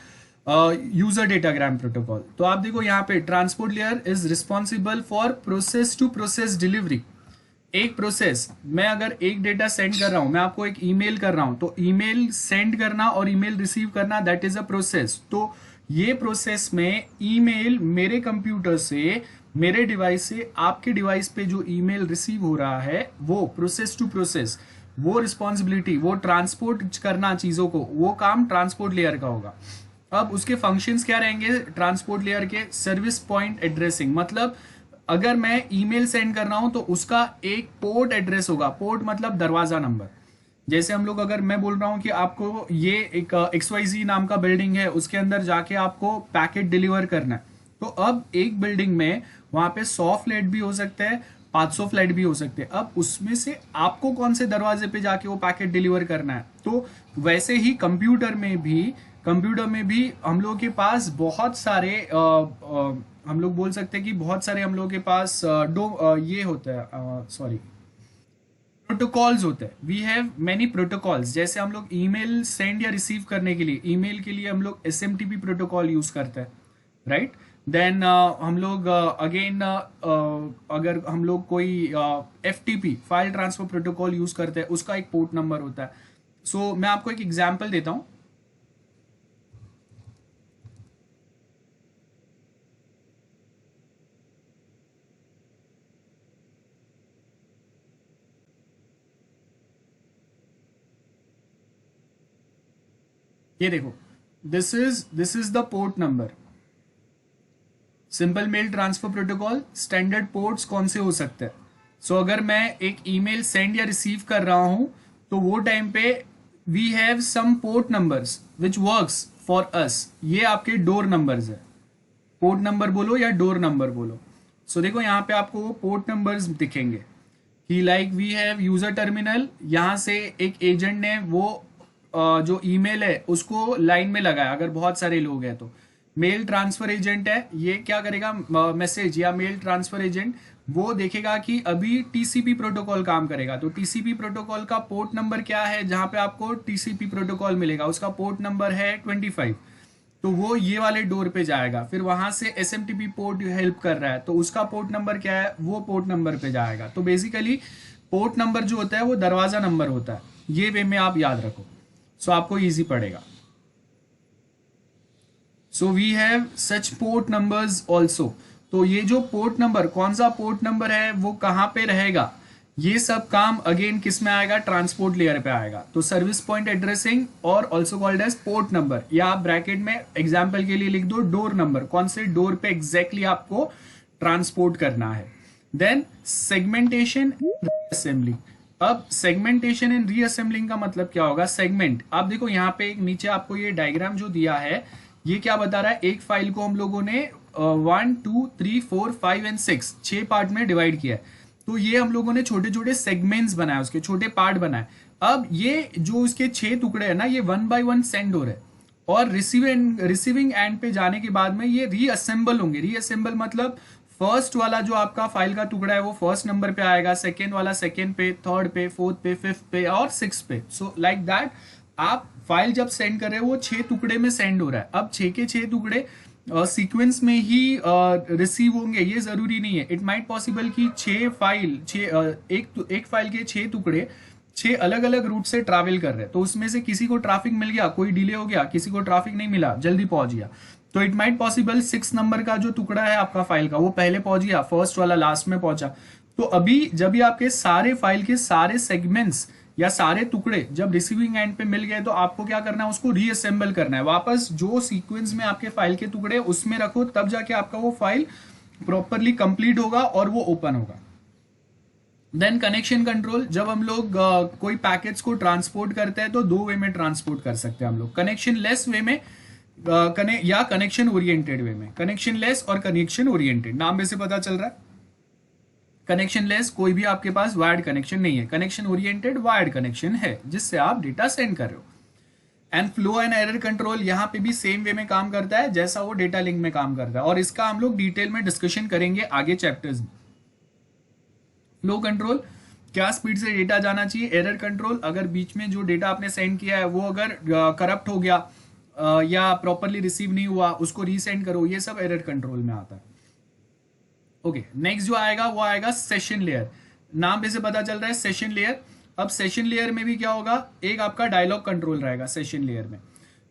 यूजर डेटाग्राम प्रोटोकॉल। तो आप देखो यहाँ पे transport layer is responsible for process to process delivery. एक प्रोसेस, मैं अगर एक डेटा सेंड कर रहा हूं, मैं आपको एक ईमेल कर रहा हूं, तो ईमेल सेंड करना और ईमेल रिसीव करना दैट इज अ प्रोसेस। तो ये प्रोसेस में ईमेल मेरे कंप्यूटर से, मेरे डिवाइस से आपके डिवाइस पे जो ईमेल रिसीव हो रहा है, वो प्रोसेस टू प्रोसेस, वो रिस्पॉन्सिबिलिटी, वो ट्रांसपोर्ट करना चीजों को, वो काम ट्रांसपोर्ट लेयर का होगा। अब उसके फंक्शंस क्या रहेंगे ट्रांसपोर्ट लेयर के? सर्विस पॉइंट एड्रेसिंग, मतलब अगर मैं ईमेल सेंड कर रहा हूं तो उसका एक पोर्ट एड्रेस होगा। पोर्ट मतलब दरवाजा नंबर। जैसे हम लोग, अगर मैं बोल रहा हूं कि आपको ये एक XYZ नाम का बिल्डिंग है, उसके अंदर जाके आपको पैकेट डिलीवर करना है, तो अब एक बिल्डिंग में वहां पे 100 फ्लैट भी हो सकते हैं, 500 फ्लैट भी हो सकते हैं। अब उसमें से आपको कौन से दरवाजे पे जाके वो पैकेट डिलीवर करना है? तो वैसे ही कंप्यूटर में भी हम लोग के पास बहुत सारे हम लोग बोल सकते हैं कि बहुत सारे हम लोग के पास ये होता है, सॉरी, प्रोटोकॉल्स होते हैं। We have many protocols. जैसे हम लोग ईमेल सेंड या रिसीव करने के लिए, ईमेल के लिए हम लोग SMTP प्रोटोकॉल यूज करते हैं, राइट। देन हम लोग अगेन अगर हम लोग कोई FTP file transfer protocol use करते हैं, उसका एक पोर्ट नंबर होता है। सो मैं आपको एक एग्जांपल देता हूं। ये देखो, this is the port number. Simple mail transfer protocol, standard ports कौन से हो सकते हैं? सो अगर मैं एक ईमेल सेंड या रिसीव कर रहा हूं, तो वो टाइम पे we have some port numbers which works for us. ये आपके डोर नंबर्स है। पोर्ट नंबर बोलो या डोर नंबर बोलो। सो देखो यहाँ पे आपको वो पोर्ट नंबर्स दिखेंगे कि like we have user terminal. यहाँ से एक एजेंट ने वो जो ईमेल है उसको लाइन में लगाया, अगर बहुत सारे लोग हैं तो। मेल ट्रांसफर एजेंट है, ये क्या करेगा? मैसेज या मेल ट्रांसफर एजेंट वो देखेगा कि अभी TCP प्रोटोकॉल काम करेगा, तो TCP प्रोटोकॉल का पोर्ट नंबर क्या है जहां पे आपको TCP प्रोटोकॉल मिलेगा, उसका पोर्ट नंबर है 25। तो वो ये वाले डोर पे जाएगा। फिर वहां से SMTP पोर्ट हेल्प कर रहा है, तो उसका पोर्ट नंबर क्या है? वो पोर्ट नंबर पे जाएगा। तो बेसिकली पोर्ट नंबर जो होता है वो दरवाजा नंबर होता है। ये वे में आप याद रखो, सो आपको इजी पड़ेगा। So we have such port numbers also. तो ये जो पोर्ट नंबर, कौन सा पोर्ट नंबर है, वो कहां पे रहेगा, ये सब काम अगेन किस में आएगा? ट्रांसपोर्ट लेयर पे आएगा। तो सर्विस पॉइंट एड्रेसिंग और also called as port number, या आप ब्रैकेट में एग्जाम्पल के लिए लिख दो डोर नंबर, कौन से डोर पे एग्जैक्टली आपको ट्रांसपोर्ट करना है। Then segmentation assembly. अब सेगमेंटेशन एंड रीअसेंबलिंग का मतलब क्या होगा? सेगमेंट, आप देखो यहाँ पे एक नीचे आपको ये डायग्राम जो दिया है, ये क्या बता रहा है? एक फाइल को हम लोगों ने 1 2 3 4 5 एंड 6 6 पार्ट में डिवाइड किया है। तो ये हम लोगों ने छोटे छोटे सेगमेंट्स बनाए, उसके छोटे पार्ट बनाए। अब ये जो उसके 6 टुकड़े हैं ना, ये 1 बाय 1 सेंड हो रहे हैं, और रिसीविंग एंड पे जाने के बाद में ये रीअसेंबल होंगे। रीअसेंबल मतलब फर्स्ट वाला जो आपका फाइल का टुकड़ा है वो फर्स्ट नंबर पे आएगा, सेकेंड वाला सेकेंड पे, थर्ड पे, फोर्थ पे, फिफ्थ पे और सिक्स पे। सो लाइक दैट आप फाइल जब सेंड कर रहे हो वो 6 टुकड़े में सेंड हो रहा है। अब 6 के 6 टुकड़े सीक्वेंस में ही रिसीव होंगे, ये जरूरी नहीं है। इट माइट पॉसिबल कि 6 फाइल एक फाइल के 6 टुकड़े 6 अलग अलग रूट से ट्रैवल कर रहे हैं, तो उसमें से किसी को ट्रैफिक मिल गया, कोई डिले हो गया, किसी को ट्रैफिक नहीं मिला, जल्दी पहुंच गया। तो इट माइट पॉसिबल 6 नंबर का जो टुकड़ा है आपका फाइल का वो पहले पहुंच गया, फर्स्ट वाला लास्ट में पहुंचा। तो अभी जब भी आपके सारे फाइल के सारे सेगमेंट्स या सारे टुकड़े जब रिसीविंग एंड पे मिल गए, तो आपको क्या करना है? उसको रीअसेंबल करना है वापस। जो सीक्वेंस में आपके फाइल के टुकड़े उसमें रखो, तब जाके आपका वो फाइल प्रॉपरली कंप्लीट होगा और वो ओपन होगा। देन कनेक्शन कंट्रोल, जब हम लोग कोई पैकेट्स को ट्रांसपोर्ट करते हैं तो 2 वे में ट्रांसपोर्ट कर सकते हैं हम लोग, कनेक्शन लेस वे में या कनेक्शन ओरिएंटेड वे में। कनेक्शन लेस और कनेक्शन ओरिएंटेड, नाम में से पता चल रहा है। कनेक्शन लेस कोई भी आपके पास वायर्ड कनेक्शन नहीं है, कनेक्शन ओरिएंटेड वायर्ड कनेक्शन है जिससे आप डेटा सेंड कर रहे हो। And flow and error control, यहाँ पे भी सेम वे में काम करता है जैसा वो डेटा लिंक में काम करता है, और इसका हम लोग डिटेल में डिस्कशन करेंगे आगे चैप्टर्स में। फ्लो कंट्रोल, क्या स्पीड से डेटा जाना चाहिए। एरर कंट्रोल, अगर बीच में जो डेटा आपने सेंड किया है वो अगर करप्ट हो गया या प्रॉपरली रिसीव नहीं हुआ, उसको रीसेंड करो, ये सब एरर कंट्रोल में आता है। ओके, नेक्स्ट जो आएगा वो आएगा सेशन लेयर। नाम पे से पता चल रहा है सेशन लेयर। अब सेशन लेयर में भी क्या होगा, एक आपका डायलॉग कंट्रोल रहेगा सेशन लेयर में।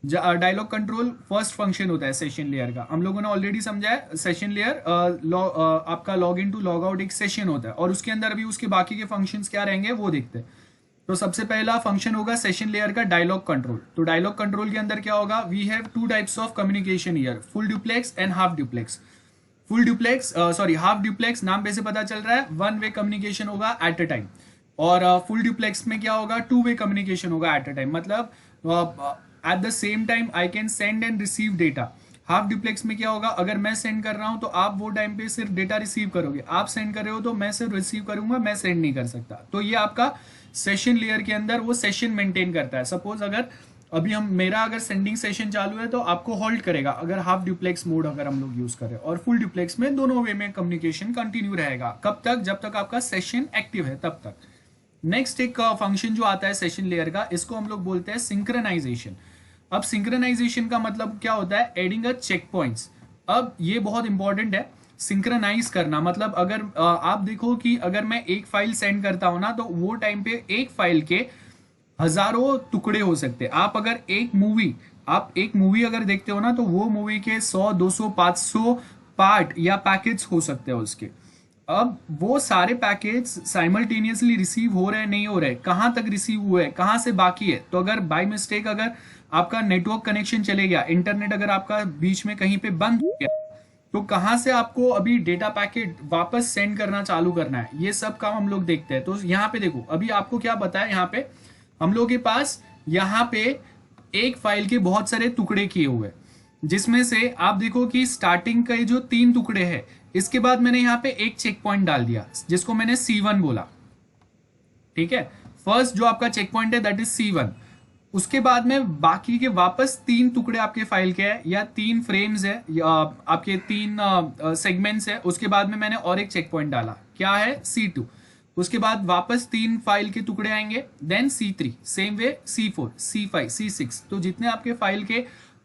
डायलॉग कंट्रोल फर्स्ट फंक्शन होता है सेशन लेयर का, हम लोगों ने ऑलरेडी समझा है। सेशन लेयर आपका log in to log out एक सेशन होता है, और उसके अंदर अभी उसके बाकी के फंक्शंस क्या रहेंगे वो देखते हैं। तो सबसे पहला फंक्शन होगा सेशन लेयर का डायलॉग कंट्रोल। तो डायलॉग कंट्रोल के अंदर क्या होगा, we have two types of communication here, full duplex and half duplex. Full duplex half duplex, नाम पे से पता चल रहा है वन वे कम्युनिकेशन होगा एट अ टाइम, और फुल ड्यूप्लेक्स में क्या होगा, टू वे कम्युनिकेशन होगा एट अ टाइम, मतलब at the same time I can send and receive data. Half duplex में क्या होगा, अगर मैं सेंड कर रहा हूं तो आप वो टाइम पे सिर्फ डेटा रिसीव करोगे, आप सेंड कर रहे हो तो मैं सिर्फ रिसीव करूंगा, मैं सेंड नहीं कर सकता। तो ये आपका सेशन लेयर के अंदर वो सेशन मेंटेन करता है। सपोज अगर अभी मेरा अगर सेंडिंग सेशन चालू है तो आपको होल्ड करेगा, अगर हाफ ड्यूप्लेक्स मोड अगर हम लोग यूज करें, और फुल ड्यूप्लेक्स में दोनों वे में कम्युनिकेशन कंटिन्यू रहेगा। कब तक, जब तक आपका सेशन एक्टिव है तब तक। नेक्स्ट एक फंक्शन जो आता है सेशन लेयर का, इसको हम लोग बोलते हैं सिंक्रोनाइजेशन। अब सिंक्रोनाइजेशन का मतलब क्या होता है, एडिंग अ चेक पॉइंट्स। अब ये बहुत इंपॉर्टेंट है, सिंक्रोनाइज करना। मतलब अगर आप देखो कि अगर मैं एक फाइल सेंड करता हूं ना, तो वो टाइम पे एक फाइल के हजारों टुकड़े हो सकते हैं। आप एक मूवी अगर देखते हो ना, तो वो मूवी के 100, 200, 500 पार्ट या पैकेट्स हो सकते हैं उसके। अब वो सारे पैकेज साइमल्टेनियसली रिसीव हो रहे हैं, नहीं हो रहे, कहां तक रिसीव हुए, कहां से बाकी है। तो अगर बाय मिस्टेक अगर आपका नेटवर्क कनेक्शन चले गया, इंटरनेट अगर आपका बीच में कहीं पे बंद हो गया, तो कहां से आपको अभी डेटा पैकेट वापस सेंड करना चालू करना है, ये सब काम हम लोग देखते हैं। तो यहाँ पे देखो, अभी आपको क्या पता है, यहाँ पे हम लोग के पास यहाँ पे एक फाइल के बहुत सारे टुकड़े किए हुए, जिसमें से आप देखो कि स्टार्टिंग के जो 3 टुकड़े हैं, इसके बाद मैंने यहाँ पे एक चेक पॉइंट डाल दिया जिसको मैंने C1 बोला। ठीक है, फर्स्ट जो आपका चेक पॉइंट है दैट इज C1। उसके बाद में बाकी के वापस 3 टुकड़े आपके फाइल के हैं, या 3 फ्रेम्स है, या आपके 3 सेगमेंट्स है। उसके बाद में मैंने और एक चेक पॉइंट डाला, क्या है, C2। उसके बाद वापस 3 फाइल के टुकड़े आएंगे, then C3, same way C4, C5, C6। तो जितने आपके फाइल के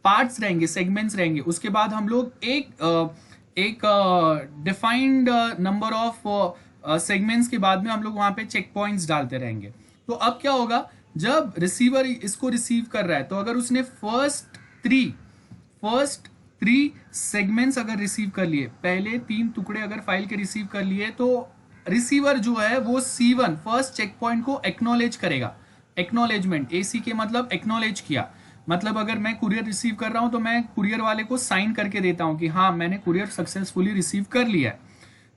पार्ट्स रहेंगे, सेगमेंट्स रहेंगे, उसके बाद हम लोग एक डिफाइंड नंबर ऑफ सेगमेंट्स के बाद में हम लोग वहां पे चेक पॉइंट्स डालते रहेंगे। तो अब क्या होगा, जब रिसीवर इसको रिसीव कर रहा है, तो अगर उसने फर्स्ट थ्री सेगमेंट्स अगर रिसीव कर लिए, पहले 3 टुकड़े अगर फाइल के रिसीव कर लिए, तो रिसीवर जो है वो C1 फर्स्ट चेक पॉइंट को एक्नॉलेज करेगा। एक्नॉलेजमेंट, AC के मतलब एक्नॉलेज किया, मतलब अगर मैं कुरियर रिसीव कर रहा हूं तो मैं कुरियर वाले को साइन करके देता हूं कि हाँ मैंने कुरियर सक्सेसफुली रिसीव कर लिया है।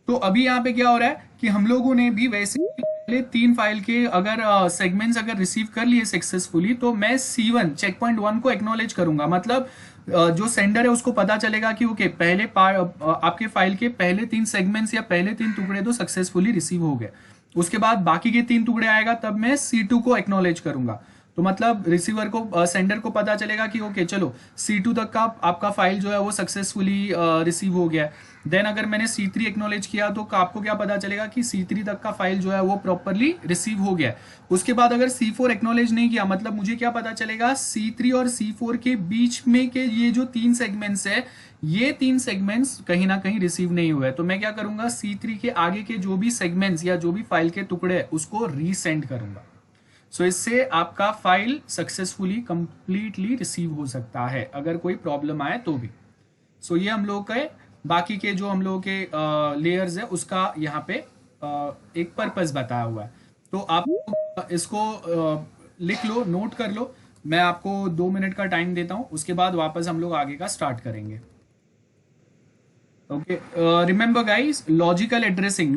तो अभी यहाँ पे क्या हो रहा है कि हम लोगों ने भी वैसे पहले 3 फाइल के अगर सेगमेंट्स अगर रिसीव कर लिए सक्सेसफुली, तो मैं C1 चेक पॉइंट 1 को एक्नॉलेज करूंगा। मतलब जो सेंडर है उसको पता चलेगा कि ओके पहले आपके फाइल के पहले 3 सेगमेंट्स या पहले 3 टुकड़े तो सक्सेसफुली रिसीव हो गए। उसके बाद बाकी के 3 टुकड़े आएगा, तब मैं C2 को एक्नॉलेज करूंगा। तो मतलब रिसीवर को, सेंडर को पता चलेगा कि ओके चलो C2 तक का आपका फाइल जो है वो सक्सेसफुली रिसीव हो गया है। देन अगर मैंने C3 एक्नॉलेज किया, तो आपको क्या पता चलेगा कि C3 तक का फाइल जो है वो प्रॉपरली रिसीव हो गया है। उसके बाद अगर C4 एक्नॉलेज नहीं किया, मतलब मुझे क्या पता चलेगा, C3 और C4 के बीच में के ये जो 3 सेगमेंट्स है, ये 3 सेगमेंट्स कहीं ना कहीं रिसीव नहीं हुए। तो मैं क्या करूंगा, C3 के आगे के जो भी सेगमेंट्स या जो भी फाइल के टुकड़े है उसको रीसेंड करूंगा। सो इससे आपका फाइल सक्सेसफुली कंप्लीटली रिसीव हो सकता है, अगर कोई प्रॉब्लम आए तो भी। सो ये हम लोग के बाकी के जो हम लोग के लेयर्स है उसका यहाँ पे एक पर्पस बताया हुआ है। तो आप इसको लिख लो, नोट कर लो। मैं आपको 2 मिनट का टाइम देता हूँ, उसके बाद वापस हम लोग आगे का स्टार्ट करेंगे। Okay, remember guys, logical addressing,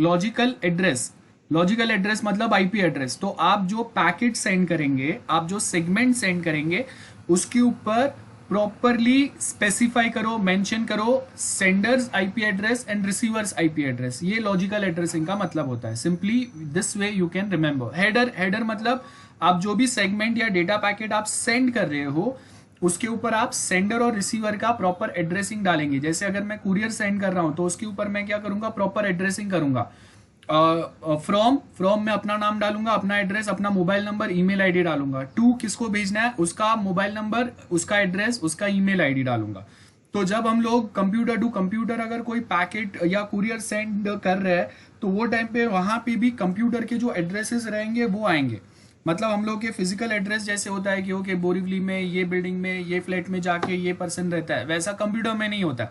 logical address मतलब आईपी एड्रेस। तो आप जो पैकेट सेंड करेंगे, आप जो सेगमेंट सेंड करेंगे, उसके ऊपर प्रॉपरली स्पेसिफाई करो, मेंशन करो sender's IP address and receiver's IP address. ये लॉजिकल एड्रेसिंग का मतलब होता है। Simply this way you can remember. Header मतलब आप जो भी सेगमेंट या डेटा पैकेट आप सेंड कर रहे हो, उसके ऊपर आप सेंडर और रिसीवर का प्रॉपर एड्रेसिंग डालेंगे। जैसे अगर मैं कुरियर सेंड कर रहा हूं, तो उसके ऊपर मैं क्या करूंगा, प्रॉपर एड्रेसिंग करूंगा। फ्रॉम मैं अपना नाम डालूंगा, अपना एड्रेस, अपना मोबाइल नंबर, ईमेल आईडी डालूंगा। टू किसको भेजना है, उसका मोबाइल नंबर, उसका एड्रेस, उसका ईमेल आईडी डालूंगा। तो जब हम लोग कंप्यूटर टू कंप्यूटर अगर कोई पैकेट या कुरियर सेंड कर रहे हैं तो वो टाइम पे वहां पे भी कंप्यूटर के जो एड्रेसेस रहेंगे वो आएंगे। मतलब हम लोग के फिजिकल एड्रेस जैसे होता है कि ओके बोरीवली में ये बिल्डिंग में ये फ्लैट में जाके ये पर्सन रहता है, वैसा कंप्यूटर में नहीं होता।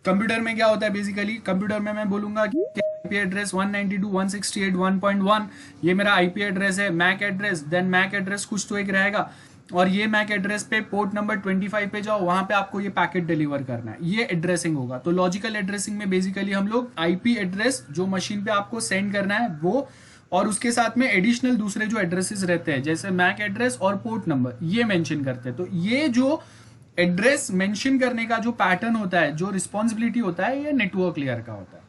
कंप्यूटर में क्या होता है बेसिकली, कंप्यूटर में मैं बोलूंगा कि आईपी एड्रेस 192.168.1.1 ये मेरा आईपी एड्रेस है, MAC address, then MAC address कुछ तो एक रहेगा, और ये मैक एड्रेस पे पोर्ट नंबर 25 पे जाओ, वहां पे आपको ये पैकेट डिलीवर करना है। ये एड्रेसिंग होगा। तो लॉजिकल एड्रेसिंग में बेसिकली हम लोग आईपी एड्रेस जो मशीन पे आपको सेंड करना है वो, और उसके साथ में एडिशनल दूसरे जो एड्रेसेस रहते हैं जैसे मैक एड्रेस और पोर्ट नंबर ये मेंशन करते हैं। तो ये जो एड्रेस मेंशन करने का जो पैटर्न होता है, जो रिस्पॉन्सिबिलिटी होता है, ये नेटवर्क लेयर का होता है।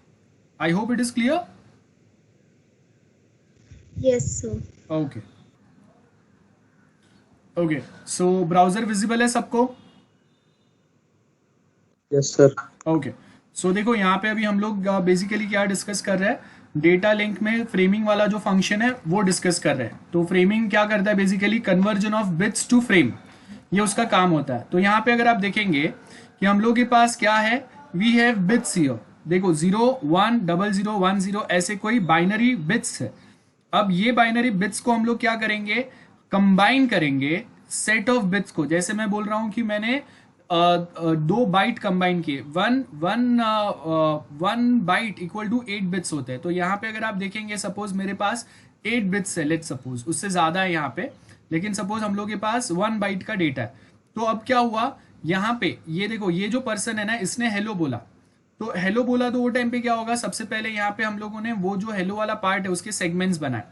I hope it is clear. Yes, sir. Okay okay, so browser visible है सबको? Yes sir. ओके, सो देखो यहाँ पे अभी हम लोग बेसिकली क्या डिस्कस कर रहे हैं, डेटा लिंक में फ्रेमिंग वाला जो फंक्शन है वो डिस्कस कर रहे हैं। तो फ्रेमिंग क्या करता है basically, conversion of bits to frame, ये उसका काम होता है। तो यहाँ पे अगर आप देखेंगे कि हम लोग के पास क्या है, वी हैव बिट्स हियर, देखो 0 1 00 1 0 ऐसे कोई बाइनरी बिट्स है। अब ये बाइनरी बिट्स को हम लोग क्या करेंगे, कंबाइन करेंगे सेट ऑफ बिट्स को। जैसे मैं बोल रहा हूं कि मैंने दो बाइट कंबाइन किए, one byte equal to 8 bits होते हैं। तो यहाँ पे अगर आप देखेंगे सपोज मेरे पास 8 बिट्स है, लेट्स सपोज उससे ज्यादा है यहाँ पे, लेकिन सपोज हम लोग के पास 1 बाइट का डेटा है। तो अब क्या हुआ यहाँ पे, ये देखो ये जो पर्सन है ना इसने हेलो बोला, तो हेलो बोला तो वो टाइम पे क्या होगा, सबसे पहले यहाँ पे हम लोगों ने वो जो हेलो वाला पार्ट है उसके सेगमेंट्स बनाए।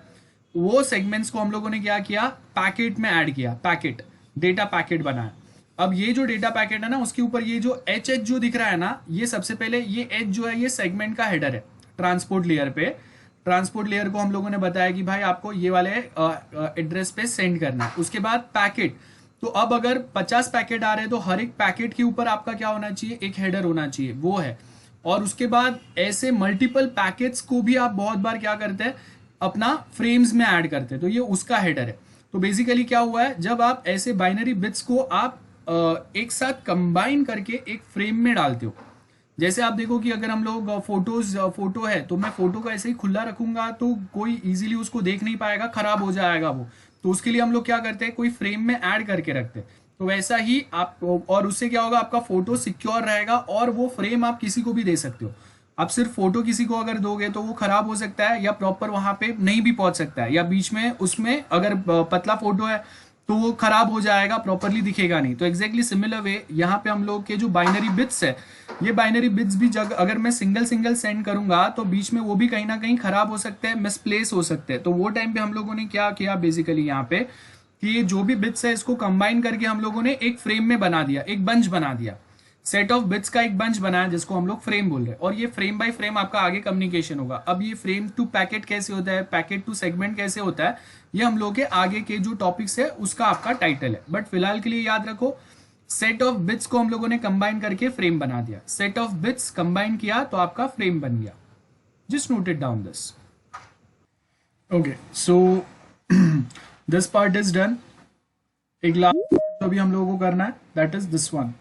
वो सेगमेंट्स को हम लोगों ने क्या किया, पैकेट में ऐड किया, पैकेट डेटा पैकेट बनाया। अब ये जो डेटा पैकेट है ना उसके ऊपर ये जो एच एच जो दिख रहा है ना, ये सबसे पहले ये एच जो है ये सेगमेंट का हेडर है ट्रांसपोर्ट लेयर पे। ट्रांसपोर्ट लेयर को हम लोगों ने बताया कि भाई आपको ये वाले एड्रेस पे सेंड करना है। उसके बाद पैकेट, तो अब अगर 50 पैकेट आ रहे हैं तो हर एक पैकेट के ऊपर आपका क्या होना चाहिए, एक हेडर होना चाहिए, वो है। और उसके बाद ऐसे मल्टीपल पैकेट्स को भी आप बहुत बार क्या करते हैं, अपना फ्रेम्स में ऐड करते हैं, तो ये उसका हेडर है। तो बेसिकली क्या हुआ है, जब आप ऐसे बाइनरी बिट्स को आप एक साथ कंबाइन करके एक फ्रेम में डालते हो, जैसे आप देखो कि अगर हम लोग फोटो है तो मैं फोटो को ऐसे ही खुला रखूंगा तो कोई इजीली उसको देख नहीं पाएगा, खराब हो जाएगा वो। तो उसके लिए हम लोग क्या करते हैं, कोई फ्रेम में ऐड करके रखते हैं। तो वैसा ही आप, और उससे क्या होगा, आपका फोटो सिक्योर रहेगा और वो फ्रेम आप किसी को भी दे सकते हो। आप सिर्फ फोटो किसी को अगर दोगे तो वो खराब हो सकता है या प्रॉपर वहां पे नहीं भी पहुंच सकता है, या बीच में उसमें अगर पतला फोटो है तो वो खराब हो जाएगा, प्रॉपरली दिखेगा नहीं। तो एग्जैक्टली सिमिलर वे यहाँ पे हम लोग के जो बाइनरी बिट्स है, ये बाइनरी बिट्स भी अगर मैं सिंगल सिंगल सेंड करूंगा तो बीच में वो भी कहीं ना कहीं खराब हो सकते हैं, मिसप्लेस हो सकते हैं। तो वो टाइम पे हम लोगों ने क्या किया बेसिकली यहाँ पे, कि ये जो भी बिट्स है इसको कंबाइन करके हम लोगों ने एक फ्रेम में बना दिया, एक बंच बना दिया, सेट ऑफ बिट्स का एक बंच बनाया जिसको हम लोग फ्रेम बोल रहे हैं। और ये फ्रेम बाय फ्रेम आपका आगे कम्युनिकेशन होगा। अब ये फ्रेम टू पैकेट कैसे होता है, पैकेट टू सेगमेंट कैसे होता है, ये हम लोग के आगे के जो टॉपिक्स है उसका आपका टाइटल है। बट फिलहाल के लिए याद रखो, सेट ऑफ बिट्स को हम लोगों ने कंबाइन करके फ्रेम बना दिया, सेट ऑफ बिट्स कंबाइन किया तो आपका फ्रेम बन गया। Just note it down this. Okay, so this part is done. एक लास्ट तो अभी हम लोगों को करना है, that is this one.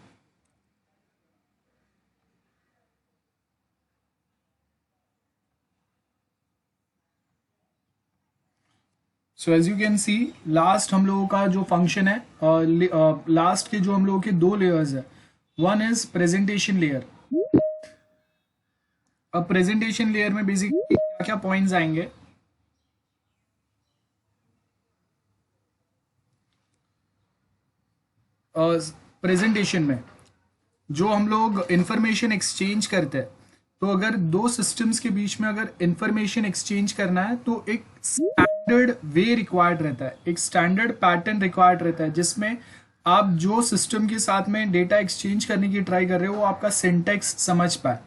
So as you can see, last हम लोगों का जो फंक्शन है, लास्ट के जो हम लोगों के दो लेयर्स है, वन इज प्रेजेंटेशन लेयर। अब प्रेजेंटेशन लेयर में बेसिकली क्या क्या पॉइंट्स आएंगे, प्रेजेंटेशन में जो हम लोग इंफॉर्मेशन एक्सचेंज करते हैं, तो अगर दो सिस्टम्स के बीच में अगर इंफॉर्मेशन एक्सचेंज करना है तो एक स्टैंडर्ड वे रिक्वायर्ड रहता है, एक स्टैंडर्ड पैटर्न रिक्वायर्ड रहता है, जिसमें आप जो सिस्टम के साथ में डेटा एक्सचेंज करने की ट्राई कर रहे हो वो आपका सिंटैक्स समझ पाए।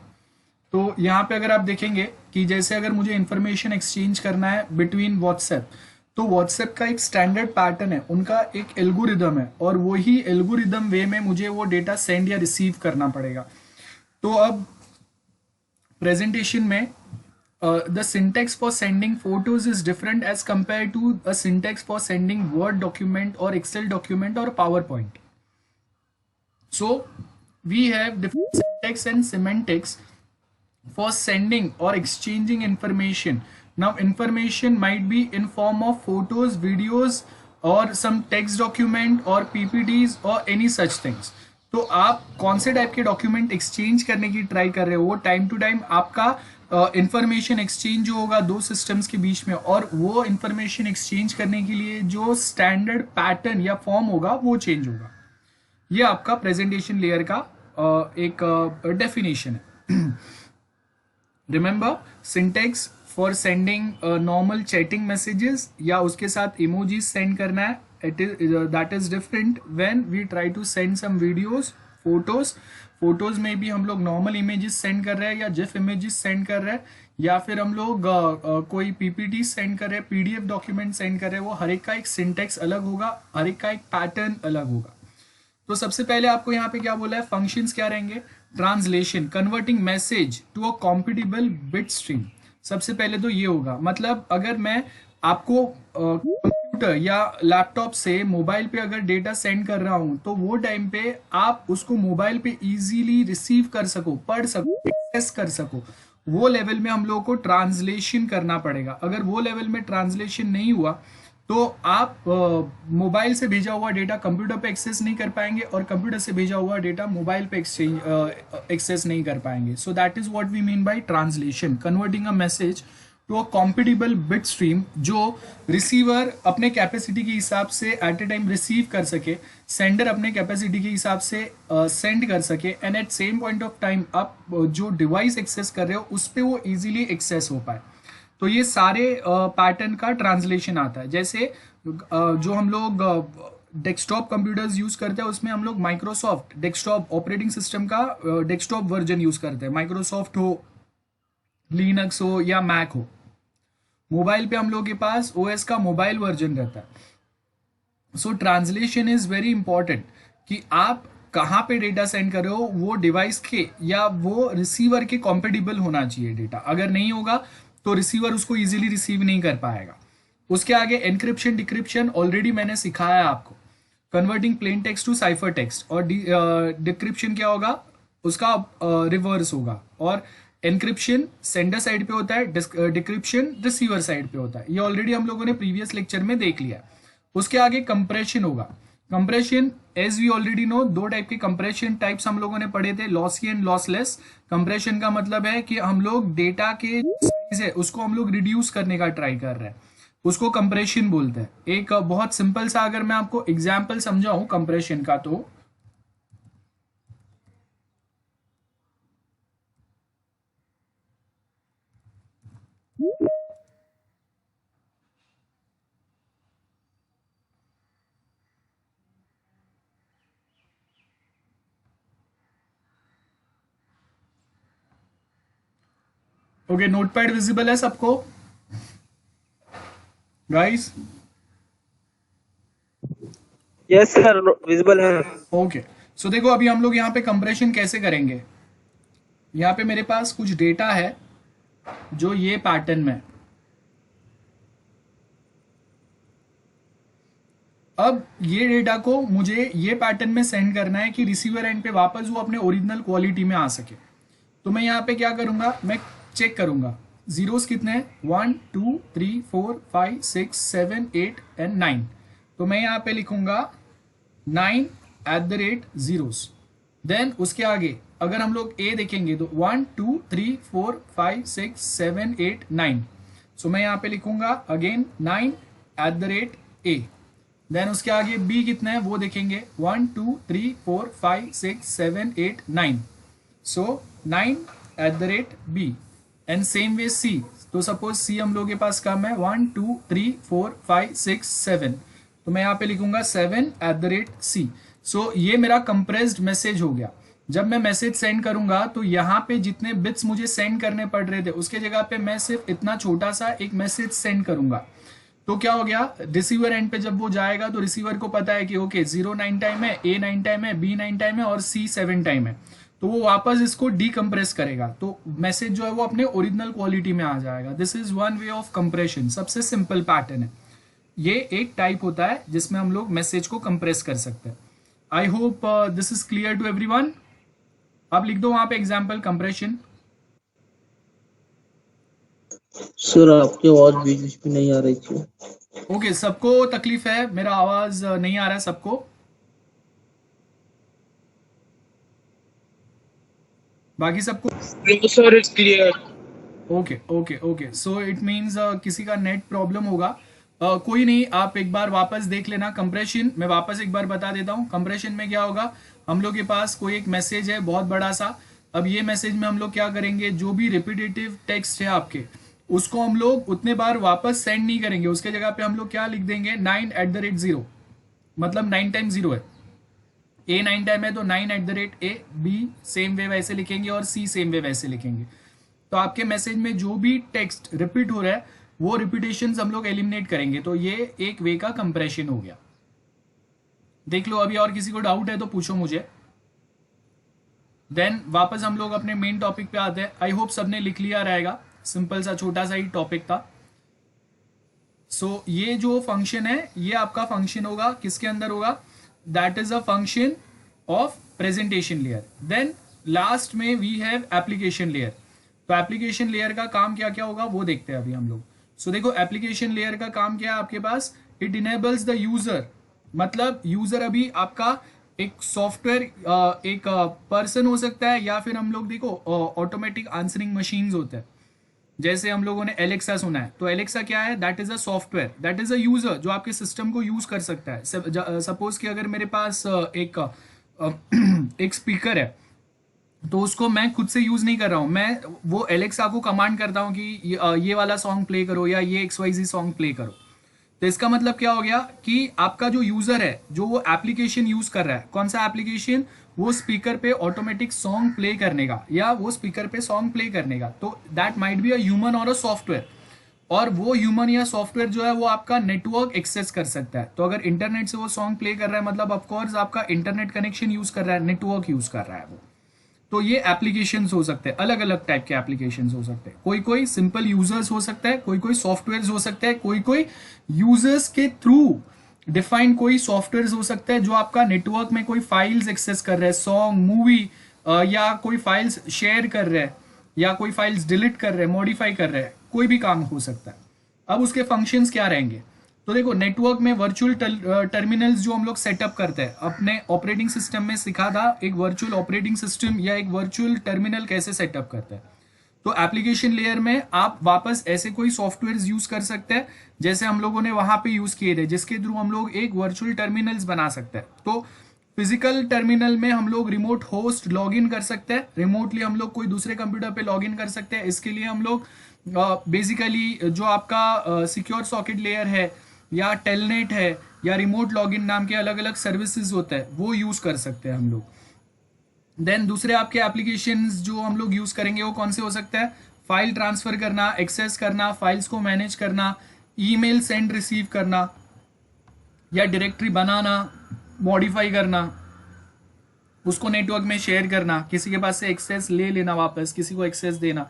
तो यहाँ पे अगर आप देखेंगे कि जैसे अगर मुझे इंफॉर्मेशन एक्सचेंज करना है बिटवीन व्हाट्सएप, तो व्हाट्सएप का एक स्टैंडर्ड पैटर्न है, उनका एक एल्गोरिदम है, और वही एल्गोरिदम वे में मुझे वो डेटा सेंड या रिसीव करना पड़ेगा। तो अब प्रेजेंटेशन में the syntax for sending photos is different as compared to a syntax for sending Word document or Excel document or PowerPoint. So we have different syntax and semantics for sending or exchanging information. Now information might be in form of photos, videos or some text document or PPTs or any such things. तो आप कौन से type के document exchange करने की try कर रहे हो, वो टाइम टू टाइम आपका इंफॉर्मेशन एक्सचेंज जो होगा दो सिस्टम्स के बीच में, और वो इंफॉर्मेशन एक्सचेंज करने के लिए जो स्टैंडर्ड पैटर्न या फॉर्म होगा वो चेंज होगा. ये आपका प्रेजेंटेशन लेयर का एक डेफिनेशन है. Remember, syntax for sending normal chatting messages या उसके साथ इमोजीज सेंड करना है, that is different when we try to send some videos, photos में भी हम लोग नॉर्मल इमेजेस सेंड कर रहे हैं या जिफ इमेजेस सेंड कर रहे हैं, या फिर हम लोग कोई पीपीटी सेंड कर रहे हैं, पीडीएफ डॉक्यूमेंट सेंड कर रहे हैं. वो हर एक का एक सिंटेक्स अलग होगा, हर एक का एक पैटर्न अलग होगा. तो सबसे पहले आपको यहाँ पे क्या बोला है, फंक्शंस क्या रहेंगे. Translation, converting message to a compatible bit stream. सबसे पहले तो ये होगा, मतलब अगर मैं आपको कंप्यूटर या लैपटॉप से मोबाइल पे अगर डेटा सेंड कर रहा हूं, तो वो टाइम पे आप उसको मोबाइल पे इजीली रिसीव कर सको, पढ़ सको, एक्सेस कर सको, वो लेवल में हम लोगों को ट्रांसलेशन करना पड़ेगा. अगर वो लेवल में ट्रांसलेशन नहीं हुआ तो आप मोबाइल से भेजा हुआ डेटा कंप्यूटर पे एक्सेस नहीं कर पाएंगे और कंप्यूटर से भेजा हुआ डेटा मोबाइल पे एक्सेस नहीं कर पाएंगे. So that is what we mean by translation, converting a message to a compatible bit stream, जो रिसीवर अपने कैपेसिटी के हिसाब से एट ए टाइम रिसीव कर सके, सेंडर अपने कैपेसिटी के हिसाब से सेंड कर सके, and at same point of time आप जो डिवाइस एक्सेस कर रहे हो उस पर वो इजीली एक्सेस हो पाए. तो ये सारे पैटर्न का ट्रांसलेशन आता है. जैसे जो हम लोग डेस्कटॉप कंप्यूटर्स यूज करते हैं उसमें हम लोग माइक्रोसॉफ्ट डेस्कटॉप ऑपरेटिंग सिस्टम का डेस्कटॉप वर्जन यूज करते हैं, माइक्रोसॉफ्ट हो, लिनक्स हो या मैक हो. मोबाइल पे हम लोग के पास ओएस का मोबाइल वर्जन रहता है. सो ट्रांसलेशन इज वेरी इंपॉर्टेंट कि आप कहाँ पे डेटा सेंड कर रहे हो, वो डिवाइस के या वो रिसीवर के कॉम्पेटिबल होना चाहिए डेटा. अगर नहीं होगा तो रिसीवर उसको इजीली रिसीव नहीं कर पाएगा. उसके आगे एनक्रिप्शन डिक्रिप्शन ऑलरेडी मैंने सिखाया आपको. Converting plain text to cipher text, और डिक्रिप्शन क्या होगा, उसका रिवर्स होगा. और एनक्रिप्शन सेंडर साइड पे होता है, डिक्रिप्शन रिसीवर साइड पे होता है. ये ऑलरेडी हम लोगों ने प्रीवियस लेक्चर में देख लिया. उसके आगे कंप्रेशन होगा. Compression as we already know, दो टाइप के कंप्रेशन टाइप्स हम लोगों ने पढ़े थे, लॉसी एंड लॉसलेस. कंप्रेशन का मतलब है कि हम लोग डेटा के साइज है उसको हम लोग रिड्यूस करने का ट्राई कर रहे हैं, उसको कंप्रेशन बोलते हैं. एक बहुत सिंपल सा अगर मैं आपको एग्जाम्पल समझाऊं कंप्रेशन का, तो ओके, नोटपैड विजिबल है सबको गाइस? यस सर, विजिबल है. ओके, सो देखो अभी हम लोग यहाँ पे कंप्रेशन कैसे करेंगे. यहाँ पे मेरे पास कुछ डेटा है जो ये पैटर्न में. अब ये डेटा को मुझे ये पैटर्न में सेंड करना है कि रिसीवर एंड पे वापस वो अपने ओरिजिनल क्वालिटी में आ सके. तो मैं यहाँ पे क्या करूंगा, मैं चेक करूंगा जीरोस कितने हैं, 1 2 3 4 5 6 7 8 एंड 9. तो मैं यहाँ पे लिखूंगा 9@zeros. देन उसके आगे अगर हम लोग ए देखेंगे तो 1 2 3 4 5 6 7 8 9. सो मैं यहाँ पे लिखूंगा अगेन 9@a. देन उसके आगे बी कितना है वो देखेंगे, 1 2 3 4 5 6 7 8 9. So 9@b. And same way C. तो सपोज सी हम लोग के पास कम है, 1 2 3 4 5 6 7. तो मैं यहाँ पे लिखूंगा 7@c. सो ये मेरा कंप्रेस्ड मैसेज हो गया. जब मैं मैसेज सेंड करूंगा तो यहाँ पे जितने बिट्स मुझे सेंड करने पड़ रहे थे उसके जगह पे मैं सिर्फ इतना छोटा सा एक मैसेज सेंड करूंगा. तो क्या हो गया, रिसीवर एंड पे जब वो जाएगा तो रिसीवर को पता है कि ओके 0 9 टाइम है, A 9 टाइम है, B 9 टाइम है और C 7 टाइम है. तो वो वापस इसको डीकम्प्रेस करेगा, तो मैसेज जो है वो अपने ओरिजिनल क्वालिटी में आ जाएगा। This is one way of compression, सबसे सिंपल पैटर्न है। ये एक टाइप होता है जिसमें हम लोग मैसेज को कंप्रेस कर सकते हैं। I hope this is clear to everyone. आप लिख दो वहां पे एग्जाम्पल कंप्रेशन। सर आपकी आवाज बीच बीच में नहीं आ रही थी। ओके, सबको तकलीफ है, मेरा आवाज नहीं आ रहा है सबको? बाकी सबको? Sir it's clear. Okay okay okay, so it means किसी का नेट प्रॉब्लम होगा। कोई नहीं, आप एक बार वापस देख लेना कंप्रेशन। मैं वापस एक बार बता देता हूँ कंप्रेशन में क्या होगा। हम लोग के पास कोई एक मैसेज है बहुत बड़ा सा। अब ये मैसेज में हम लोग क्या करेंगे, जो भी रिपीटेटिव टेक्स्ट है आपके, उसको हम लोग उतने बार वापस सेंड नहीं करेंगे। उसके जगह पे हम लोग क्या लिख देंगे, 9@0, मतलब 9 टाइम 0 है। ए 9 टाइम है तो 9@A, बी सेम वे वैसे लिखेंगे और सी सेम वे वैसे लिखेंगे। तो आपके मैसेज में जो भी टेक्स्ट रिपीट हो रहा है वो रिपीटेशंस हम लोग एलिमिनेट करेंगे। तो ये एक वे का कंप्रेशन हो गया। देख लो, अभी और किसी को डाउट है तो पूछो मुझे। देन वापस हम लोग अपने मेन टॉपिक पे आते हैं। आई होप सबने लिख लिया रहेगा, सिंपल सा छोटा सा ही टॉपिक था। सो ये जो फंक्शन है ये आपका फंक्शन होगा, किसके अंदर होगा, that is a function of presentation layer. Then last में वी हैव एप्लीकेशन लेयर। तो एप्लीकेशन लेयर का काम क्या क्या होगा वो देखते हैं अभी हम लोग। सो देखो, एप्लीकेशन लेयर का काम क्या है आपके पास, इट इनेबल्स द यूजर, मतलब यूजर अभी आपका एक सॉफ्टवेयर, एक पर्सन हो सकता है, या फिर हम लोग देखो ऑटोमेटिक आंसरिंग मशीन्स होते हैं। जैसे हम लोगों ने एलेक्सा सुना है, तो एलेक्सा क्या है, that is a software, that is a user जो आपके सिस्टम को यूज कर सकता है। सपोज कि अगर मेरे पास एक स्पीकर है, तो उसको मैं खुद से यूज नहीं कर रहा हूं, मैं वो एलेक्सा को कमांड करता हूं कि ये वाला सॉन्ग प्ले करो या ये XYZ सॉन्ग प्ले करो। तो इसका मतलब क्या हो गया कि आपका जो यूजर है, जो वो एप्लीकेशन यूज कर रहा है, कौन सा एप्लीकेशन, वो स्पीकर पे ऑटोमेटिक सॉन्ग प्ले करने का, या वो स्पीकर पे सॉन्ग प्ले करने का, तो that might be a human और अ सॉफ्टवेयर। और वो ह्यूमन या सॉफ्टवेयर जो है वो आपका नेटवर्क एक्सेस कर सकता है। तो अगर इंटरनेट से वो सॉन्ग प्ले कर रहा है, मतलब ऑफकोर्स आपका इंटरनेट कनेक्शन यूज कर रहा है, नेटवर्क यूज कर रहा है वो। तो ये एप्लीकेशंस हो सकते हैं, अलग अलग टाइप के एप्लीकेशंस हो सकते हैं। कोई कोई सिंपल यूजर्स हो सकता है, कोई कोई सॉफ्टवेयर हो सकता है, कोई कोई यूजर्स के थ्रू डिफाइन कोई सॉफ्टवेयर हो सकता है जो आपका नेटवर्क में कोई फाइल्स एक्सेस कर रहे हैं, सॉन्ग, मूवी, या कोई फाइल्स शेयर कर रहे हैं, या कोई फाइल्स डिलीट कर रहे हैं, मॉडिफाई कर रहे हैं, कोई भी काम हो सकता है। अब उसके फंक्शंस क्या रहेंगे, तो देखो नेटवर्क में वर्चुअल टर्मिनल्स जो हम लोग सेटअप करते हैं, अपने ऑपरेटिंग सिस्टम में सिखा था एक वर्चुअल ऑपरेटिंग सिस्टम या एक वर्चुअल टर्मिनल कैसे सेटअप करते हैं। तो एप्लीकेशन लेयर में आप वापस ऐसे कोई सॉफ्टवेयर यूज कर सकते हैं जैसे हम लोगों ने वहां पे यूज किए थे, जिसके थ्रू हम लोग एक वर्चुअल टर्मिनल्स बना सकते हैं। तो फिजिकल टर्मिनल में हम लोग रिमोट होस्ट लॉग इन कर सकते हैं, रिमोटली हम लोग कोई दूसरे कंप्यूटर पे लॉग इन कर सकते हैं। इसके लिए हम लोग बेसिकली जो आपका सिक्योर सॉकेट लेयर है, या टेलनेट है, या रिमोट लॉगिन नाम के अलग अलग सर्विसेज होते हैं, वो यूज कर सकते हैं हम लोग। देन दूसरे आपके एप्लीकेशंस जो हम लोग यूज करेंगे वो कौन से हो सकते हैं, फाइल ट्रांसफर करना, एक्सेस करना, फाइल्स को मैनेज करना, ईमेल सेंड रिसीव करना, या डायरेक्टरी बनाना, मॉडिफाई करना, उसको नेटवर्क में शेयर करना, किसी के पास से एक्सेस ले लेना, वापस किसी को एक्सेस देना।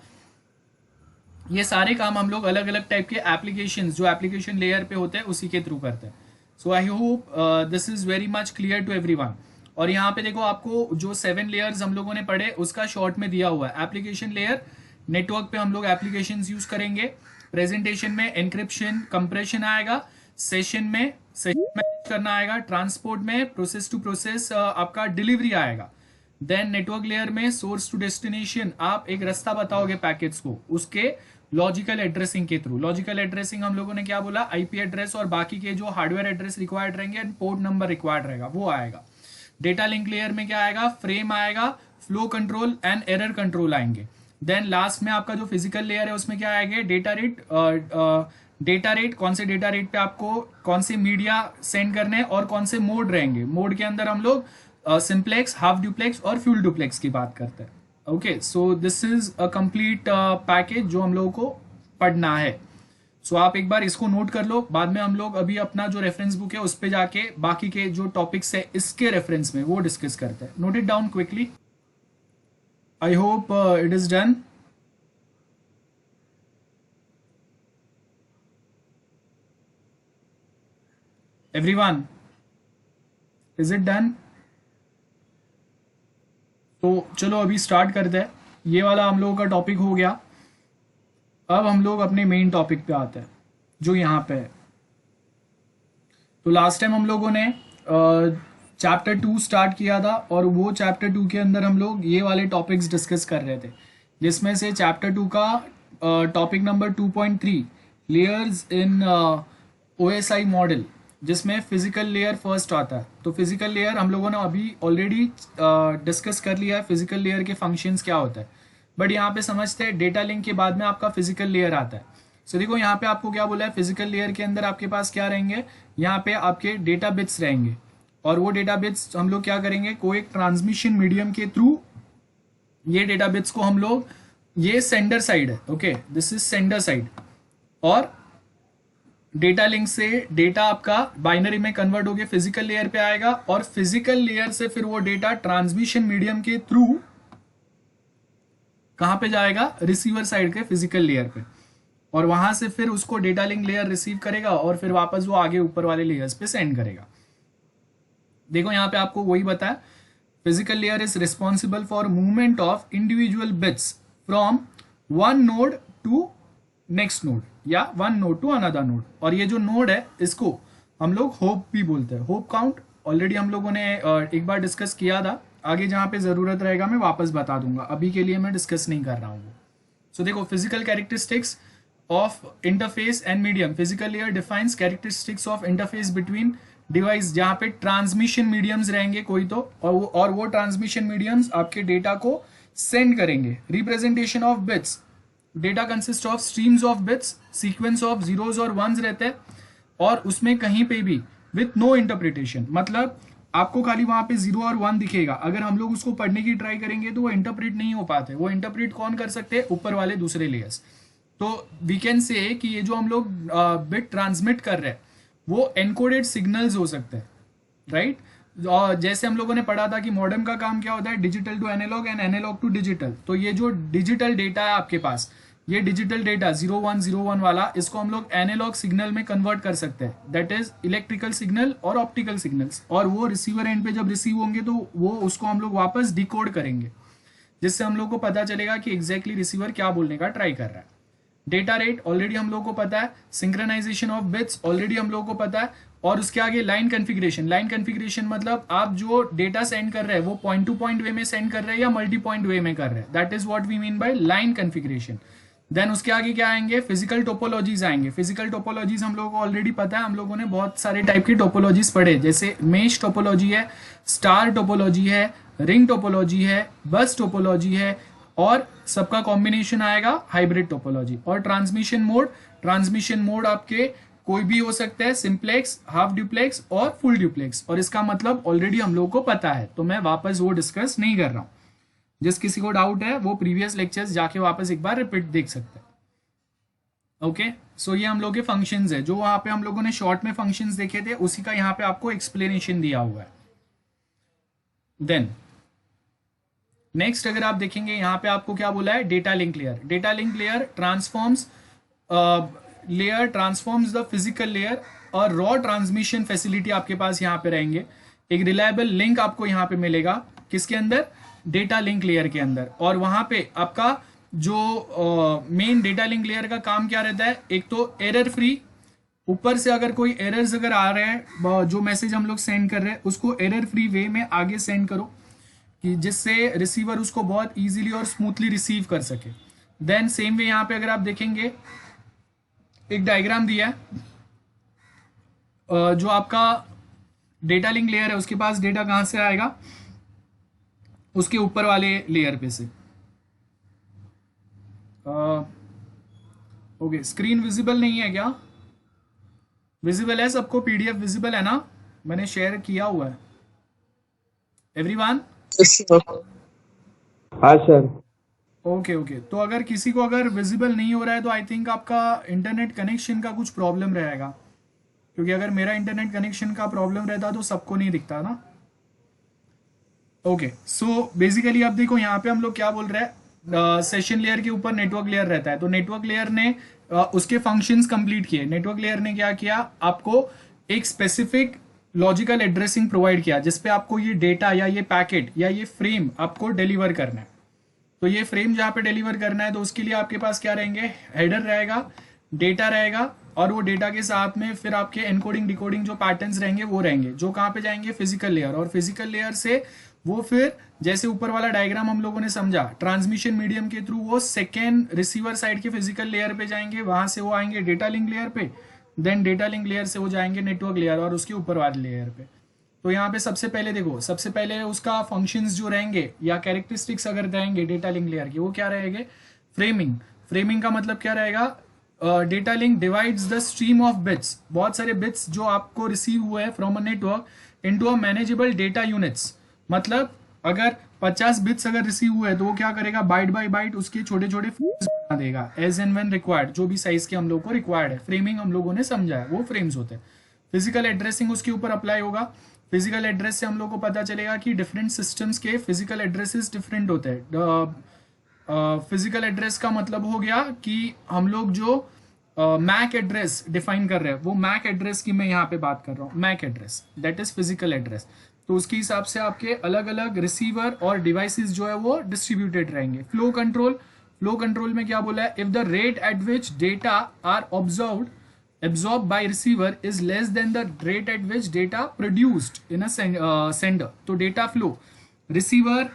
ये सारे काम हम लोग अलग अलग टाइप के एप्लीकेशन जो एप्लीकेशन लेयर पे होते हैं उसी के थ्रू करते हैं। So I hope this is very much clear to everyone. और यहाँ पे देखो, आपको जो 7 लेयर्स हम लोगों ने पढ़े उसका शॉर्ट में दिया हुआ है। एप्लीकेशन लेयर, नेटवर्क पे हम लोग एप्लीकेशन यूज करेंगे, प्रेजेंटेशन में एनक्रिप्शन कंप्रेशन आएगा, सेशन में करना आएगा, ट्रांसपोर्ट में प्रोसेस टू प्रोसेस आपका डिलीवरी आएगा। देन नेटवर्क लेयर में सोर्स टू डेस्टिनेशन, आप एक रास्ता बताओगे पैकेट्स को, उसके लॉजिकल एड्रेसिंग के थ्रू। लॉजिकल एड्रेसिंग हम लोगों ने क्या बोला, आईपी एड्रेस और बाकी के जो हार्डवेयर एड्रेस रिक्वायर्ड रहेंगे, पोर्ट नंबर रिक्वायर्ड रहेगा, वो आएगा। डेटा लिंक लेयर में क्या आएगा, फ्रेम आएगा, flow control and error control आएंगे। देन लास्ट में आपका जो फिजिकल लेयर है उसमें क्या आएगा, डेटा रेट, डेटा रेट, कौन से डेटा रेट पे आपको कौन से मीडिया सेंड करने हैं और कौन से मोड रहेंगे। मोड के अंदर हम लोग सिंप्लेक्स, हाफ ड्यूप्लेक्स और फ्यूल ड्यूप्लेक्स की बात करते हैं। Okay, so this is a complete package जो हम लोगों को पढ़ना है। सो आप एक बार इसको नोट कर लो, बाद में हम लोग अभी अपना जो रेफरेंस बुक है उस पे जाके बाकी के जो टॉपिक्स है इसके रेफरेंस में वो डिस्कस करते हैं। Note it down quickly. I hope it is done. Everyone, is it done? तो चलो अभी स्टार्ट करते हैं। ये वाला हम लोगों का टॉपिक हो गया। अब हम लोग अपने मेन टॉपिक पे आते हैं जो यहाँ पे है। तो लास्ट टाइम हम लोगों ने चैप्टर 2 स्टार्ट किया था और वो चैप्टर 2 के अंदर हम लोग ये वाले टॉपिक्स डिस्कस कर रहे थे, जिसमें से चैप्टर 2 का टॉपिक नंबर 2.3 लेयर्स इन OSI मॉडल, जिसमें फिजिकल लेयर फर्स्ट आता है। तो फिजिकल लेयर हम लोगों ने अभी ऑलरेडी डिस्कस कर लिया है, फिजिकल लेयर के फंक्शंस क्या होता है। बट यहाँ पे समझते हैं डेटा लिंक के बाद में आपका फिजिकल लेयर आता है। सो देखो यहाँ पे आपको क्या बोला है, फिजिकल लेयर के अंदर आपके पास क्या रहेंगे, यहाँ पे आपके डेटा बिट्स रहेंगे। और वो डेटा बिट्स हम लोग क्या करेंगे, कोई एक ट्रांसमिशन मीडियम के थ्रू ये डेटा बिट्स को हम लोग, ये सेंडर साइड है, okay, this is sender side, और डेटा लिंक से डेटा आपका बाइनरी में कन्वर्ट होकर फिजिकल लेयर पे आएगा, और फिजिकल लेयर से फिर वो डेटा ट्रांसमिशन मीडियम के थ्रू कहां पे जाएगा, रिसीवर साइड के फिजिकल लेयर पे, और वहां से फिर उसको डेटा लिंक लेयर रिसीव करेगा और फिर वापस वो आगे ऊपर वाले लेयर्स पे सेंड करेगा। देखो यहाँ पे आपको वही बताया, physical layer is responsible for movement of individual bits from one node to next node या one node to another node. और ये जो नोड है इसको हम लोग होप भी बोलते हैं। होप काउंट ऑलरेडी हम लोगों ने एक बार डिस्कस किया था, आगे जहां पे जरूरत रहेगा मैं वापस बता दूंगा, अभी के लिए मैं डिस्कस नहीं कर रहा हूँ। सो देखो, physical characteristics of interface and medium. Physical layer defines characteristics of interface between device, जहां पे ट्रांसमिशन मीडियम्स रहेंगे कोई तो, और वो ट्रांसमिशन मीडियम्स आपके डेटा को सेंड करेंगे। Representation of bits, data consist of streams of bits, sequence of zeros और वंस रहते हैं, और उसमें कहीं पे भी विथ नो इंटरप्रिटेशन, मतलब आपको खाली वहां पे 0 और 1 दिखेगा। अगर हम लोग उसको पढ़ने की ट्राई करेंगे तो वो इंटरप्रेट नहीं हो पाते। वो इंटरप्रेट कौन कर सकते हैं, ऊपर वाले दूसरे लेयर्स। तो वी कैन से कि ये जो हम लोग बिट ट्रांसमिट कर रहे हैं वो एनकोडेड सिग्नल्स हो सकते हैं, राइट। और जैसे हम लोगों ने पढ़ा था कि मॉडेम का काम क्या होता है, digital to analogue and analogue to digital. तो ये जो डिजिटल डेटा है आपके पास, ये डिजिटल डेटा 0101 वाला, इसको हम लोग एनालॉग सिग्नल में कन्वर्ट कर सकते हैं, दैट इज इलेक्ट्रिकल सिग्नल और ऑप्टिकल सिग्नल्स। और वो रिसीवर एंड पे जब रिसीव होंगे तो वो उसको हम लोग वापस डिकोड करेंगे, जिससे हम लोग को पता चलेगा कि एग्जैक्टली रिसीवर क्या बोलने का ट्राई कर रहा है। डेटा रेट ऑलरेडी हम लोगों को पता है, सिंक्रोनाइजेशन ऑफ बिट्स ऑलरेडी हम लोगों को पता है, और उसके आगे लाइन कॉन्फ़िगरेशन। लाइन कॉन्फ़िगरेशन मतलब आप जो डेटा सेंड कर रहे हैं वो पॉइंट टू पॉइंट वे में सेंड कर रहे हैं या मल्टी पॉइंट वे में कर रहे हैं, that is what we mean by line configuration. Then उसके आगे क्या आएंगे, फिजिकल टोपोलॉजीज आएंगे। फिजिकल टोपोलॉजीज हम लोगों को ऑलरेडी पता है, हम लोगों ने बहुत सारे टाइप की टोपोलॉजीज पढ़े, जैसे मेश टोपोलॉजी है, स्टार टोपोलॉजी है, रिंग टोपोलॉजी है, बस टोपोलॉजी है, और सबका कॉम्बिनेशन आएगा हाइब्रिड टोपोलॉजी। और ट्रांसमिशन मोड, ट्रांसमिशन मोड आपके कोई भी हो सकता है, सिंप्लेक्स, हाफ ड्यूप्लेक्स और फुल ड्यूप्लेक्स। और इसका मतलब ऑलरेडी हम लोगों को पता है, तो मैं वापस वो डिस्कस नहीं कर रहा हूं। जिस किसी को डाउट है वो प्रीवियस लेक्चर्स जाके वापस एक बार रिपीट देख सकते हैं। ओके, सो ये हम लोग के फंक्शंस है, जो वहां पे हम लोगों ने शॉर्ट में फंक्शंस देखे थे, उसी का यहाँ पे आपको एक्सप्लेनेशन दिया हुआ है। देन नेक्स्ट अगर आप देखेंगे, यहाँ पे आपको क्या बोला है, data link layer. Data link layer transforms the physical layer, और रॉ ट्रांसमिशन फैसिलिटी आपके पास यहाँ पे रहेंगे। एक रिलायबल लिंक आपको यहाँ पे मिलेगा, किसके अंदर, डेटा लिंक लेयर के अंदर। और वहां पे आपका जो मेन डेटा लिंक लेयर का काम क्या रहता है, एक तो एरर फ्री, ऊपर से अगर कोई एरर्स अगर आ रहे हैं, जो मैसेज हम लोग सेंड कर रहे हैं उसको एरर फ्री वे में आगे सेंड करो, कि जिससे रिसीवर उसको बहुत इजीली और स्मूथली रिसीव कर सके। देन सेम वे यहाँ पे अगर आप देखेंगे, एक डायग्राम दिया है, जो आपका डेटा लिंक लेयर है उसके पास डेटा कहां से आएगा, उसके ऊपर वाले लेयर पे से। ओके, स्क्रीन विजिबल नहीं है क्या, विजिबल है सबको, पीडीएफ विजिबल है ना, मैंने शेयर किया हुआ है एवरीवन। हाँ सर। ओके ओके, तो अगर किसी को अगर विजिबल नहीं हो रहा है तो आई थिंक आपका इंटरनेट कनेक्शन का कुछ प्रॉब्लम रहेगा, क्योंकि अगर मेरा इंटरनेट कनेक्शन का प्रॉब्लम रहता तो सबको नहीं दिखता ना। ओके, सो बेसिकली अब देखो यहाँ पे हम लोग क्या बोल रहे हैं, सेशन लेयर के ऊपर नेटवर्क लेयर रहता है, तो नेटवर्क लेयर ने उसके फंक्शंस कंप्लीट किए। नेटवर्क लेयर ने क्या किया, आपको एक स्पेसिफिक लॉजिकल एड्रेसिंग प्रोवाइड किया जिसपे आपको ये डेटा या ये पैकेट या ये फ्रेम आपको डिलीवर करना है। तो ये फ्रेम जहाँ पे डिलीवर करना है तो उसके लिए आपके पास क्या रहेंगे, हेडर रहेगा, डेटा रहेगा, और वो डेटा के साथ में फिर आपके एनकोडिंग डिकोडिंग जो पैटर्न्स रहेंगे वो रहेंगे, जो कहाँ पे जाएंगे, फिजिकल लेयर। और फिजिकल लेयर से वो फिर जैसे ऊपर वाला डायग्राम हम लोगों ने समझा, ट्रांसमिशन मीडियम के थ्रू वो सेकेंड रिसीवर साइड के फिजिकल लेयर पे जाएंगे, वहां से वो आएंगे डेटा लिंक लेयर पे, देन डेटा लिंक लेयर से वो जाएंगे नेटवर्क लेयर और उसके ऊपर वाले लेयर पे। तो यहाँ पे सबसे पहले देखो, सबसे पहले उसका फंक्शंस जो रहेंगे या कैरेक्टरिस्टिक्स अगर रहेंगे डेटा लिंक लेयर की, वो क्या रहेंगे, फ्रेमिंग। फ्रेमिंग का मतलब क्या रहेगा, data link divides the stream of bits, बहुत सारे बिट्स जो आपको रिसीव हुए हैं from a network into a manageable data units. मतलब अगर 50 बिट्स अगर रिसीव हुए हैं तो वो क्या करेगा, बाइट बाय बाइट उसके छोटे छोटे फ्रेम्स बना देगा एज एंड व्हेन रिक्वायर्ड, जो भी साइज के हम लोग को रिक्वायर्ड है। फ्रेमिंग हम लोगों ने समझा है, वो फ्रेम्स होते हैं। फिजिकल एड्रेसिंग उसके ऊपर अप्लाई होगा। फिजिकल एड्रेस से हम लोग को पता चलेगा कि डिफरेंट सिस्टम्स के फिजिकल एड्रेसेस डिफरेंट होते हैं। फिजिकल एड्रेस का मतलब हो गया कि हम लोग जो मैक एड्रेस डिफाइन कर रहे हैं, वो मैक एड्रेस की मैं यहाँ पे बात कर रहा हूँ, MAC address that is physical address. तो उसके हिसाब से आपके अलग अलग रिसीवर और डिवाइसेस जो है वो डिस्ट्रीब्यूटेड रहेंगे। फ्लो कंट्रोल, फ्लो कंट्रोल में क्या बोला है, if the rate at which data are absorbed by receiver is less than the rate at which data produced in a sender। तो data flow, receiver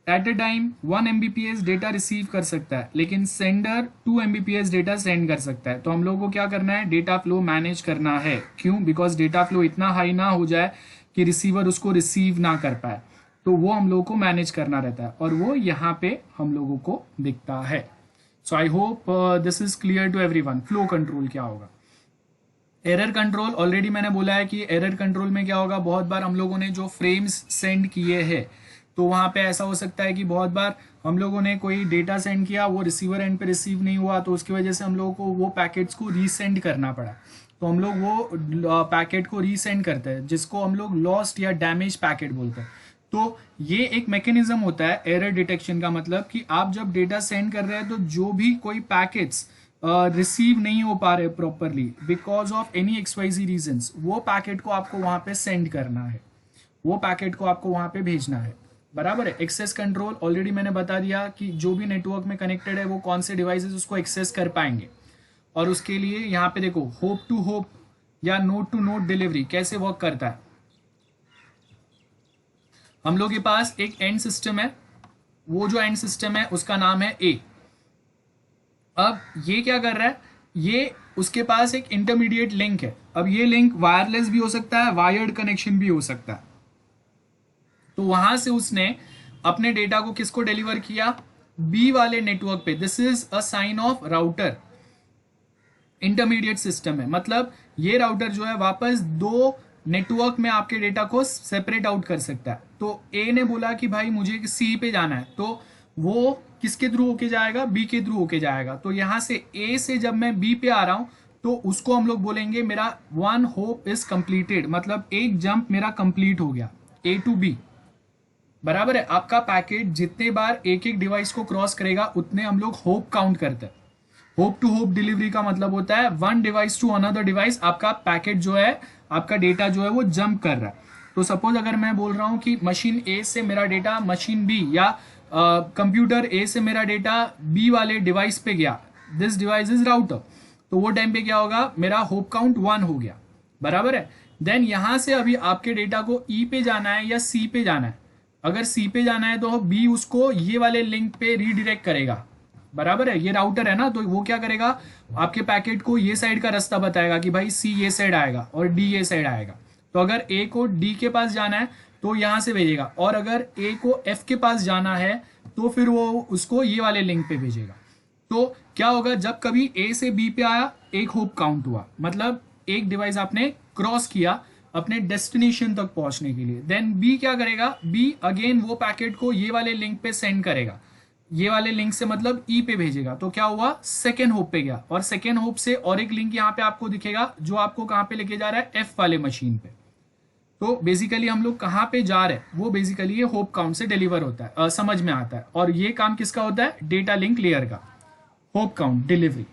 eight a time 1 Mbps data receive कर सकता है, लेकिन sender 2 Mbps data send कर सकता है। तो हम लोग को क्या करना है, डेटा फ्लो मैनेज करना है। क्यों, बिकॉज डेटा फ्लो इतना हाई ना हो जाए कि रिसीवर उसको रिसीव ना कर पाए, तो वो हम लोग को मैनेज करना रहता है, और वो यहाँ पे हम लोगों को दिखता है। So I hope this is clear to everyone. Flow control क्या होगा। एरर कंट्रोल, ऑलरेडी मैंने बोला है कि एरर कंट्रोल में क्या होगा, बहुत बार हम लोगों ने जो फ्रेम्स सेंड किए हैं तो वहाँ पे ऐसा हो सकता है कि बहुत बार हम लोगों ने कोई डेटा सेंड किया, वो रिसीवर एंड पे रिसीव नहीं हुआ, तो उसकी वजह से हम लोगों को वो पैकेट्स को रीसेंड करना पड़ा। तो हम लोग वो पैकेट को रीसेंड करते हैं, जिसको हम लोग लॉस्ट या डैमेज पैकेट बोलते हैं। तो ये एक मैकेनिज्म होता है एरर डिटेक्शन का, मतलब कि आप जब डेटा सेंड कर रहे हैं तो जो भी कोई पैकेट्स रिसीव नहीं हो पा रहे properly because of any XYZ reasons, वो पैकेट को आपको वहां पे सेंड करना है, वो पैकेट को आपको वहां पे भेजना है। बराबर है। एक्सेस कंट्रोल, ऑलरेडी मैंने बता दिया कि जो भी नेटवर्क में कनेक्टेड है वो कौन से डिवाइसेस उसको एक्सेस कर पाएंगे। और उसके लिए यहाँ पे देखो, होप टू होप या नोड टू नोड डिलीवरी कैसे वर्क करता है। हम लोग के पास एक एंड सिस्टम है, वो जो एंड सिस्टम है उसका नाम है ए। अब ये क्या कर रहा है, ये उसके पास एक इंटरमीडिएट लिंक है। अब ये लिंक वायरलेस भी हो सकता है, वायर्ड कनेक्शन भी हो सकता है। तो वहां से उसने अपने डेटा को किसको डिलीवर किया, बी वाले नेटवर्क पे। This is a sign of router, intermediate system है। मतलब ये राउटर जो है वापस दो नेटवर्क में आपके डेटा को सेपरेट आउट कर सकता है। तो ए ने बोला कि भाई मुझे सी पे जाना है, तो वो किसके थ्रू होके जाएगा, बी के थ्रू होके जाएगा। तो यहां से ए से जब मैं बी पे आ रहा हूं तो उसको हम लोग बोलेंगे मेरा 1 होप इज कंप्लीटेड, मतलब एक जंप मेरा कंप्लीट हो गया ए टू बी। बराबर है। आपका पैकेट जितने बार एक एक डिवाइस को क्रॉस करेगा उतने हम लोग होप काउंट करते हैं। होप टू होप डिलीवरी का मतलब होता है 1 डिवाइस टू अनदर डिवाइस, आपका पैकेट जो है, आपका डेटा जो है वो जंप कर रहा है। तो सपोज अगर मैं बोल रहा हूं कि मशीन ए से मेरा डेटा मशीन बी, या कंप्यूटर ए से मेरा डेटा बी वाले डिवाइस पे गया, दिस डिवाइस इज राउटर, तो वो टाइम पे क्या होगा, मेरा होप काउंट 1 हो गया। बराबर है। देन यहां से अभी आपके डेटा को ई पे जाना है या सी पे जाना है। अगर सी पे जाना है तो बी उसको ये वाले लिंक पे रीडायरेक्ट करेगा। बराबर है। ये राउटर है ना, तो वो क्या करेगा, आपके पैकेट को ये साइड का रास्ता बताएगा कि भाई सी ये साइड आएगा और डी ये साइड आएगा। तो अगर ए को डी के पास जाना है तो यहां से भेजेगा, और अगर ए को एफ के पास जाना है तो फिर वो उसको ये वाले लिंक पे भेजेगा। तो क्या होगा, जब कभी ए से बी पे आया एक होप काउंट हुआ, मतलब एक डिवाइस आपने क्रॉस किया अपने डेस्टिनेशन तक पहुंचने के लिए। देन बी क्या करेगा, बी अगेन वो पैकेट को ये वाले लिंक पे सेंड करेगा, ये वाले लिंक से मतलब ई पे भेजेगा। तो क्या हुआ, सेकेंड होप पे गया, और सेकेंड होप से और एक लिंक यहाँ पे आपको दिखेगा जो आपको कहाँ पे लेके जा रहा है, एफ वाले मशीन पे। तो बेसिकली हम लोग कहाँ पे जा रहे हैं वो बेसिकली ये होप काउंट से डिलीवर होता है, समझ में आता है। और ये काम किसका होता है, डेटा लिंक लेयर का, होप काउंट डिलीवरी।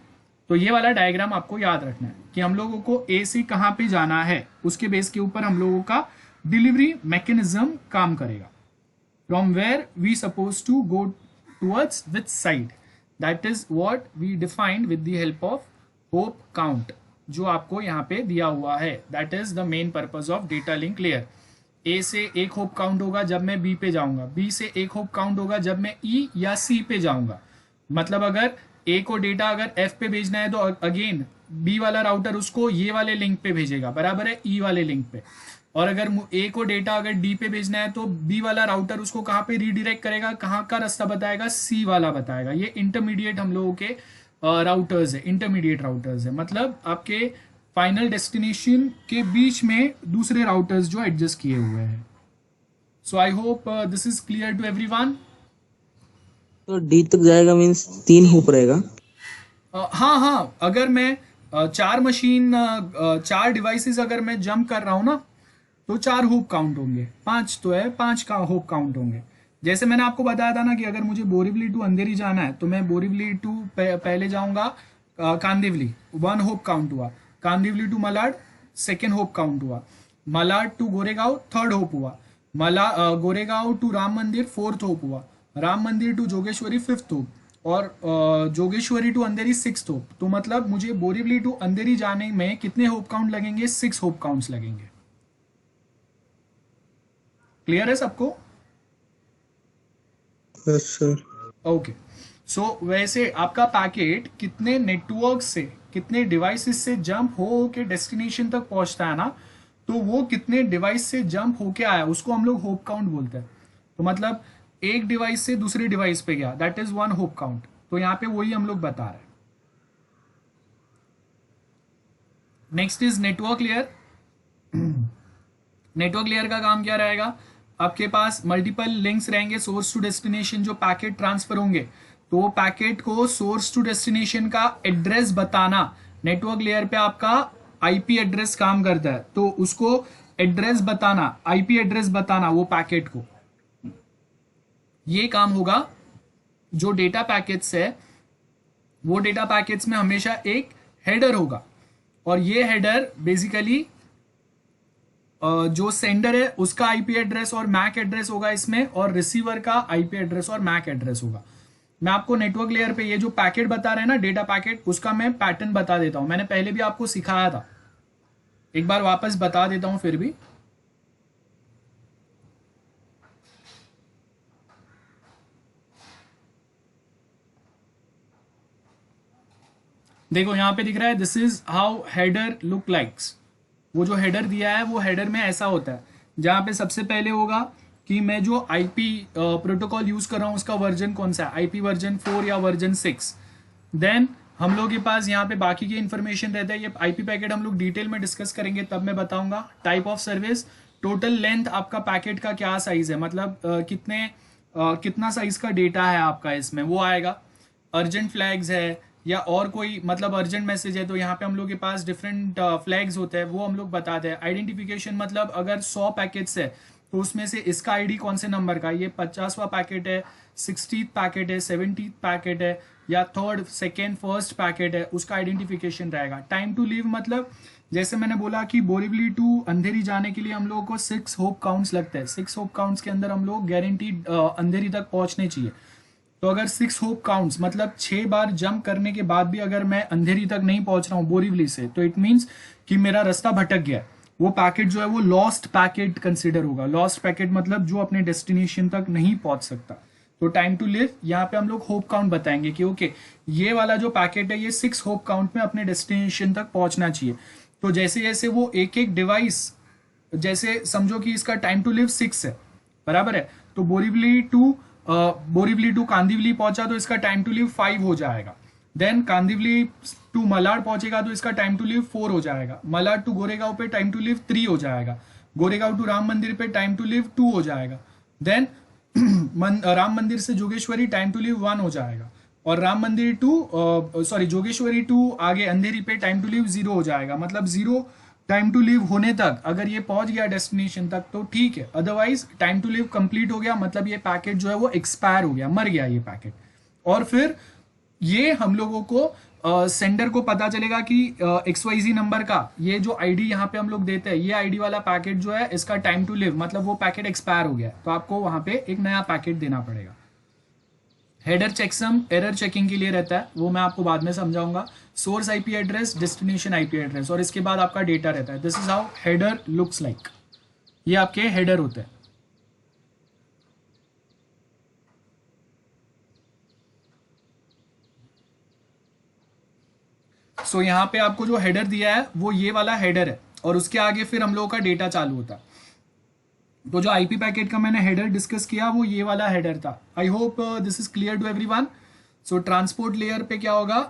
तो ये वाला डायग्राम आपको याद रखना है कि हम लोगों को ए से कहाँ पे जाना है, उसके बेस के ऊपर हम लोगों का डिलीवरी मैकेनिज्म काम करेगा। From where we suppose to go towards which side, that is what we defined with the help of hop count, जो आपको यहाँ पे दिया हुआ है। That is the main purpose of data link layer. A से एक होप काउंट होगा जब मैं बी पे जाऊंगा, बी से एक होप काउंट होगा जब मैं ई या सी पे जाऊंगा। मतलब अगर ए को डेटा अगर एफ पे भेजना है तो अगेन बी वाला राउटर उसको ये वाले लिंक पे भेजेगा, बराबर है, ई वाले लिंक पे। और अगर ए को डेटा अगर डी पे भेजना है तो बी वाला राउटर उसको कहाँ पे रीडायरेक्ट करेगा, कहाँ का रास्ता बताएगा, सी वाला बताएगा। ये इंटरमीडिएट हम लोगों के राउटर्स है, इंटरमीडिएट राउटर्स है, मतलब आपके फाइनल डेस्टिनेशन के बीच में दूसरे राउटर्स जो एडजस्ट किए हुए हैं। So I hope this is clear to everyone. तो डी तक जाएगा मीन्स 3 होप रहेगा। हाँ, अगर मैं चार डिवाइसेस अगर मैं जंप कर रहा हूँ ना तो 4 होप काउंट होंगे, 5 तो है, 5 का होप काउंट होंगे। जैसे मैंने आपको बताया था ना कि अगर मुझे बोरीवली टू अंधेरी जाना है तो मैं बोरीवली टू पहले जाऊंगा कांदिवली, 1 होप काउंट हुआ। Kandivali to Malad 2nd hop count हुआ। Malad to Goregaon 3rd hope हुआ। गोरेगांव टू राम मंदिर 4th होप हुआ। राम मंदिर टू जोगेश्वरी 5th होप, और Jogeshwari to Andheri 6th hope. तो मतलब मुझे बोरीवली टू अंधेरी जाने में कितने होप काउंट लगेंगे, 6 होप काउंट्स लगेंगे। क्लियर है सबको? Yes sir. ओके, सो वैसे आपका पैकेट कितने नेटवर्क से, कितने डिवाइसेस से जंप हो के डेस्टिनेशन तक पहुंचता है ना, तो वो कितने डिवाइस से जंप होके आया उसको हम लोग होप काउंट बोलते हैं। तो मतलब एक डिवाइस से दूसरी डिवाइस पे गया, दैट इज 1 होप काउंट। तो यहाँ पे वही हम लोग बता रहे हैं। Next is network layer. Network layer का काम क्या रहेगा, आपके पास मल्टीपल लिंक्स रहेंगे सोर्स टू डेस्टिनेशन, जो पैकेट ट्रांसफर होंगे तो पैकेट को सोर्स टू डेस्टिनेशन का एड्रेस बताना। नेटवर्क लेयर पे आपका आईपी एड्रेस काम करता है, तो उसको एड्रेस बताना, आईपी एड्रेस बताना वो पैकेट को, ये काम होगा। जो डेटा पैकेट्स है वो डेटा पैकेट्स में हमेशा एक हेडर होगा, और ये हेडर बेसिकली जो सेंडर है उसका आईपी एड्रेस और मैक एड्रेस होगा इसमें, और रिसीवर का आईपी एड्रेस और मैक एड्रेस होगा। मैं आपको नेटवर्क लेयर पे ये जो पैकेट बता रहे हैं ना, डेटा पैकेट, उसका मैं पैटर्न बता देता हूं। मैंने पहले भी आपको सिखाया था, एक बार वापस बता देता हूं फिर भी। देखो यहां पे दिख रहा है, this is how header look likes. वो जो हेडर दिया है वो हेडर में ऐसा होता है, जहां पे सबसे पहले होगा कि मैं जो आईपी प्रोटोकॉल यूज कर रहा हूं उसका वर्जन कौन सा है, आईपी वर्जन 4 या वर्जन 6। देन हम लोग के पास यहाँ पे बाकी की इंफॉर्मेशन रहता है। ये आईपी पैकेट हम लोग डिटेल में डिस्कस करेंगे तब मैं बताऊंगा। Type of service, total length आपका पैकेट का क्या साइज है, मतलब कितना साइज का डेटा है आपका इसमें, वो आएगा। अर्जेंट फ्लैग्स है या और कोई मतलब अर्जेंट मैसेज है तो यहाँ पे हम लोग के पास डिफरेंट फ्लैग्स होते हैं, वो हम लोग बताते हैं। आइडेंटिफिकेशन, मतलब अगर 100 पैकेट्स है तो उसमें से इसका आईडी कौन से नंबर का, ये 50वां पैकेट है, 60th पैकेट है, 70th पैकेट है, या 3rd, 2nd, 1st पैकेट है, उसका आइडेंटिफिकेशन रहेगा। टाइम टू लीव, मतलब जैसे मैंने बोला कि बोरीवली टू अंधेरी जाने के लिए हम लोगों को 6 होप काउंट्स लगते हैं। 6 होप काउंट्स के अंदर हम लोग गारंटीड अंधेरी तक पहुंचने चाहिए। तो अगर 6 होप काउंट्स मतलब 6 बार जंप करने के बाद भी अगर मैं अंधेरी तक नहीं पहुंच रहा हूं बोरीवली से, तो इट मीन्स कि मेरा रास्ता भटक गया। वो पैकेट जो है वो लॉस्ट पैकेट कंसिडर होगा। लॉस्ट पैकेट मतलब जो अपने डेस्टिनेशन तक नहीं पहुंच सकता। तो टाइम टू लिव, यहाँ पे हम लोग होप काउंट बताएंगे कि ओके ये वाला जो पैकेट है ये 6 होप काउंट में अपने डेस्टिनेशन तक पहुंचना चाहिए। तो जैसे जैसे वो एक एक डिवाइस, जैसे समझो कि इसका टाइम टू लिव 6 है, बराबर है, तो बोरीवली टू कांदिवली पहुंचा तो इसका टाइम टू लिव 5 हो जाएगा। देन कांदिवली टू मलाड पहुंचेगा तो इसका टाइम टू लिव 4 हो जाएगा। मलाड टू गोरेगांव पे टाइम टू लिव 3 हो जाएगा। गोरेगांव टू राम मंदिर पे टाइम टू लिव 2 हो जाएगा। देन राम मंदिर से जोगेश्वरी टाइम टू लिव 1 हो जाएगा, और राम मंदिर टू जोगेश्वरी टू आगे अंधेरी पे टाइम टू लिव 0 हो जाएगा। मतलब 0 टाइम टू लीव होने तक अगर ये पहुंच गया डेस्टिनेशन तक तो ठीक है, otherwise time to live complete हो गया मतलब ये पैकेट जो है वो एक्सपायर हो गया, मर गया ये पैकेट। और फिर ये हम लोगों को सेंडर को पता चलेगा कि XYZ नंबर का ये जो आईडी यहाँ पे हम लोग देते हैं, ये आईडी वाला पैकेट जो है इसका टाइम टू लिव मतलब वो पैकेट एक्सपायर हो गया, तो आपको वहां पे एक नया पैकेट देना पड़ेगा। हेडर चेकसम एरर चेकिंग के लिए रहता है, वो मैं आपको बाद में समझाऊंगा। Source IP address, destination IP address, और इसके बाद आपका डेटा रहता है। This is how header looks like. ये आपके हेडर होते हैं। सो यहाँ पे आपको जो हेडर दिया है वो ये वाला हेडर है, और उसके आगे फिर हम लोगों का डेटा चालू होता है। तो जो आईपी पैकेट का मैंने हेडर डिस्कस किया वो ये वाला हेडर था। I hope this is clear to everyone. So transport layer पे क्या होगा,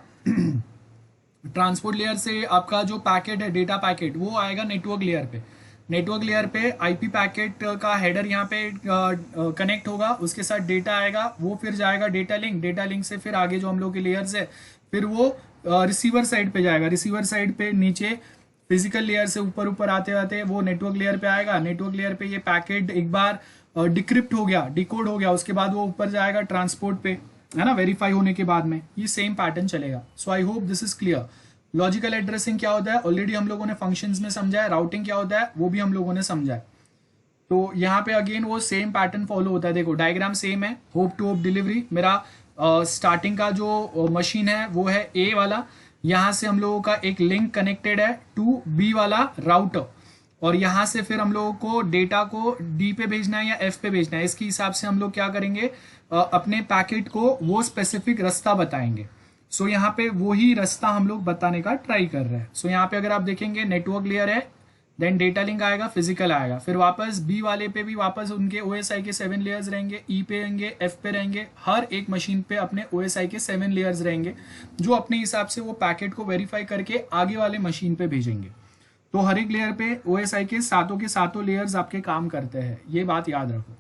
ट्रांसपोर्ट लेयर से आपका जो पैकेट है डेटा पैकेट वो आएगा नेटवर्क लेयर पे। नेटवर्क लेयर पे आईपी पैकेट का हेडर यहाँ पे कनेक्ट होगा, उसके साथ डेटा आएगा, वो फिर जाएगा डेटा लिंक, डेटा लिंक से फिर आगे जो हम लोग के लेयर्स है फिर वो रिसीवर साइड पे जाएगा, रिसीवर साइड पे नीचे फिजिकल लेयर से ऊपर ऊपर आते आते वो नेटवर्क लेयर पे आएगा। नेटवर्क लेयर पे ये पैकेट एक बार डिक्रिप्ट हो गया, डिकोड हो गया, उसके बाद वो ऊपर जाएगा ट्रांसपोर्ट पे, है ना, वेरीफाई होने के बाद में ये सेम पैटर्न चलेगा। So I hope this is clear. Logical addressing क्या होता है ऑलरेडी हम लोगों ने फंक्शंस में समझा है, राउटिंग क्या होता है वो भी हम लोगों ने समझा है। तो यहाँ पे अगेन वो सेम पैटर्न फॉलो होता है। देखो डायग्राम सेम है, होप टू होप डिलीवरी। मेरा स्टार्टिंग का जो मशीन है वो है ए वाला, यहाँ से हम लोगों का एक लिंक कनेक्टेड है टू बी वाला राउटर, और यहाँ से फिर हम लोगों को डेटा को डी पे भेजना है या एफ पे भेजना है, इसके हिसाब से हम लोग क्या करेंगे, अपने पैकेट को वो स्पेसिफिक रास्ता बताएंगे। सो यहाँ पे वही रास्ता हम लोग बताने का ट्राई कर रहे हैं। सो यहाँ पे अगर आप देखेंगे नेटवर्क लेयर है, देन डेटा लिंक आएगा, फिजिकल आएगा, फिर वापस बी वाले पे भी वापस उनके OSI के 7 लेयर्स रहेंगे, ई पे रहेंगे, एफ पे रहेंगे, हर एक मशीन पे अपने OSI के 7 लेयर्स रहेंगे जो अपने हिसाब से वो पैकेट को वेरीफाई करके आगे वाले मशीन पे भेजेंगे। तो हर एक लेयर पे OSI के सातों लेयर्स आपके काम करते हैं, ये बात याद रखो।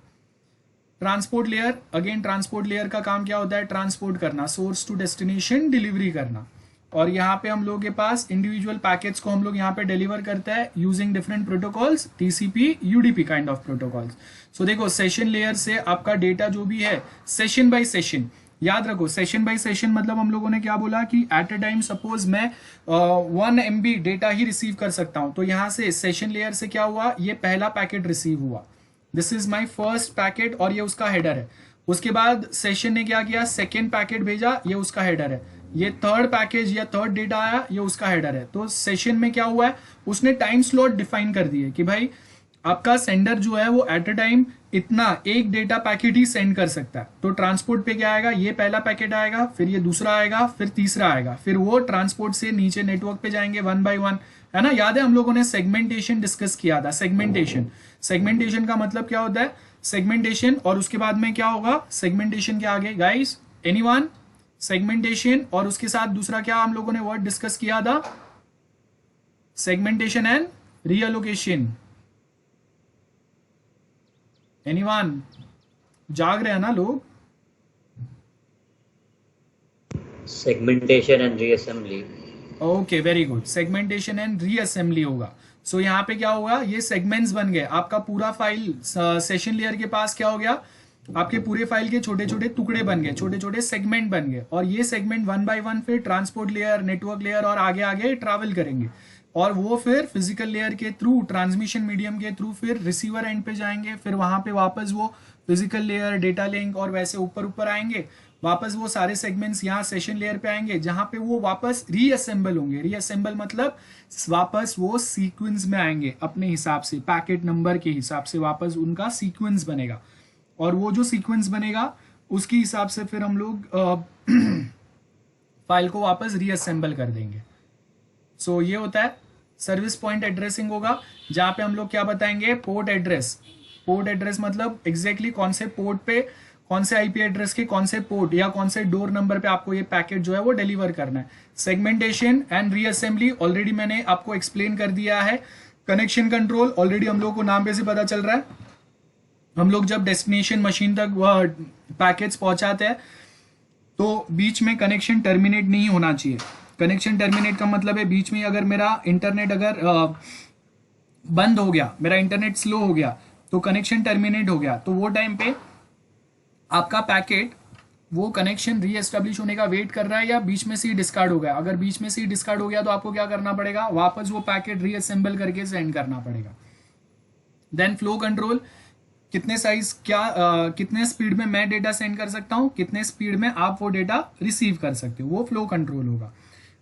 Transport layer, again transport layer का काम क्या होता है, ट्रांसपोर्ट करना, सोर्स टू डेस्टिनेशन डिलीवरी करना। और यहाँ पे हम लोग के पास इंडिविजुअल पैकेट्स को हम लोग यहाँ पे डिलीवर करते हैं using different protocols, TCP UDP kind of protocols. So देखो सेशन लेयर से आपका डेटा जो भी है सेशन बाय सेशन, याद रखो सेशन बाय सेशन मतलब हम लोगों ने क्या बोला कि एट अ टाइम सपोज मैं 1 MB डेटा ही रिसीव कर सकता हूं, तो यहाँ से सेशन लेयर से क्या हुआ, ये पहला पैकेट रिसीव हुआ, this is my first packet और ये उसका हेडर है। उसके बाद सेशन ने क्या किया, सेकेंड पैकेट भेजा, ये उसका हेडर है। ये थर्ड पैकेज या थर्ड डेटा आया, ये उसका हेडर है। तो सेशन में क्या हुआ है, उसने टाइम स्लॉट डिफाइन कर दिए कि भाई आपका सेंडर जो है वो एट अ टाइम इतना एक डेटा पैकेट ही सेंड कर सकता है। तो ट्रांसपोर्ट पे क्या आएगा, ये पहला पैकेट आएगा, फिर ये दूसरा आएगा, फिर तीसरा आएगा, फिर वो ट्रांसपोर्ट से नीचे नेटवर्क पे जाएंगे 1 by 1, है ना। याद है हम लोगों ने सेगमेंटेशन डिस्कस किया था। सेगमेंटेशन का मतलब क्या होता है, सेगमेंटेशन और उसके बाद में क्या होगा, सेगमेंटेशन के आगे गाइस एनीवन, सेगमेंटेशन और उसके साथ दूसरा क्या हम लोगों ने वर्ड डिस्कस किया था, सेगमेंटेशन एंड रीअलोकेशन। एनीवन, जाग रहे हैं ना लोग? Segmentation and reassembly. Okay very good, segmentation and reassembly होगा। सो यहाँ पे क्या होगा, ये सेगमेंट्स बन गए, आपका पूरा फाइल सेशन लेयर के पास क्या हो गया, आपके पूरे फाइल के छोटे छोटे टुकड़े बन गए, छोटे छोटे सेगमेंट बन गए, और ये सेगमेंट 1 by 1 फिर ट्रांसपोर्ट लेयर, नेटवर्क लेयर और आगे आगे ट्रैवल करेंगे, और वो फिर फिजिकल लेयर के थ्रू, ट्रांसमिशन मीडियम के थ्रू फिर रिसीवर एंड पे जाएंगे, फिर वहां पे वापस वो फिजिकल लेयर, डेटा लिंक और वैसे ऊपर ऊपर आएंगे, वापस वो सारे सेगमेंट्स यहाँ सेशन लेयर पे आएंगे, जहां पे वो वापस रीअसेंबल होंगे। रीअसेंबल मतलब वापस वो सीक्वेंस में आएंगे अपने हिसाब से, पैकेट नंबर के हिसाब से वापस उनका सीक्वेंस बनेगा, और वो जो सीक्वेंस बनेगा उसके हिसाब से फिर हम लोग फाइल को वापस रीअसेंबल कर देंगे। सो ये होता है सर्विस पॉइंट एड्रेसिंग होगा, जहां पे हम लोग क्या बताएंगे, पोर्ट एड्रेस। पोर्ट एड्रेस मतलब एग्जैक्टली कौन से पोर्ट पे, कौन से आईपी एड्रेस के कौन से पोर्ट या कौन से डोर नंबर पे आपको ये पैकेट जो है वो डिलीवर करना है। सेगमेंटेशन एंड रीअसेंबली ऑलरेडी मैंने आपको एक्सप्लेन कर दिया है। कनेक्शन कंट्रोल ऑलरेडी हम लोग को नाम पे से पता चल रहा है, हम लोग जब डेस्टिनेशन मशीन तक पैकेट्स पहुंचाते हैं तो बीच में कनेक्शन टर्मिनेट नहीं होना चाहिए। कनेक्शन टर्मिनेट का मतलब है बीच में अगर मेरा इंटरनेट अगर बंद हो गया, मेरा इंटरनेट स्लो हो गया, तो कनेक्शन टर्मिनेट हो गया, तो वो टाइम पे आपका पैकेट वो कनेक्शन रीएस्टेब्लिश होने का वेट कर रहा है या बीच में से ही डिस्कार्ड हो गया। अगर बीच में से ही डिस्कार्ड हो गया तो आपको क्या करना पड़ेगा, वापस वो पैकेट रीअसेंबल करके सेंड करना पड़ेगा। देन फ्लो कंट्रोल, कितने साइज कितने स्पीड में मैं डेटा सेंड कर सकता हूं, कितने स्पीड में आप वो डेटा रिसीव कर सकते हो, वो फ्लो कंट्रोल होगा।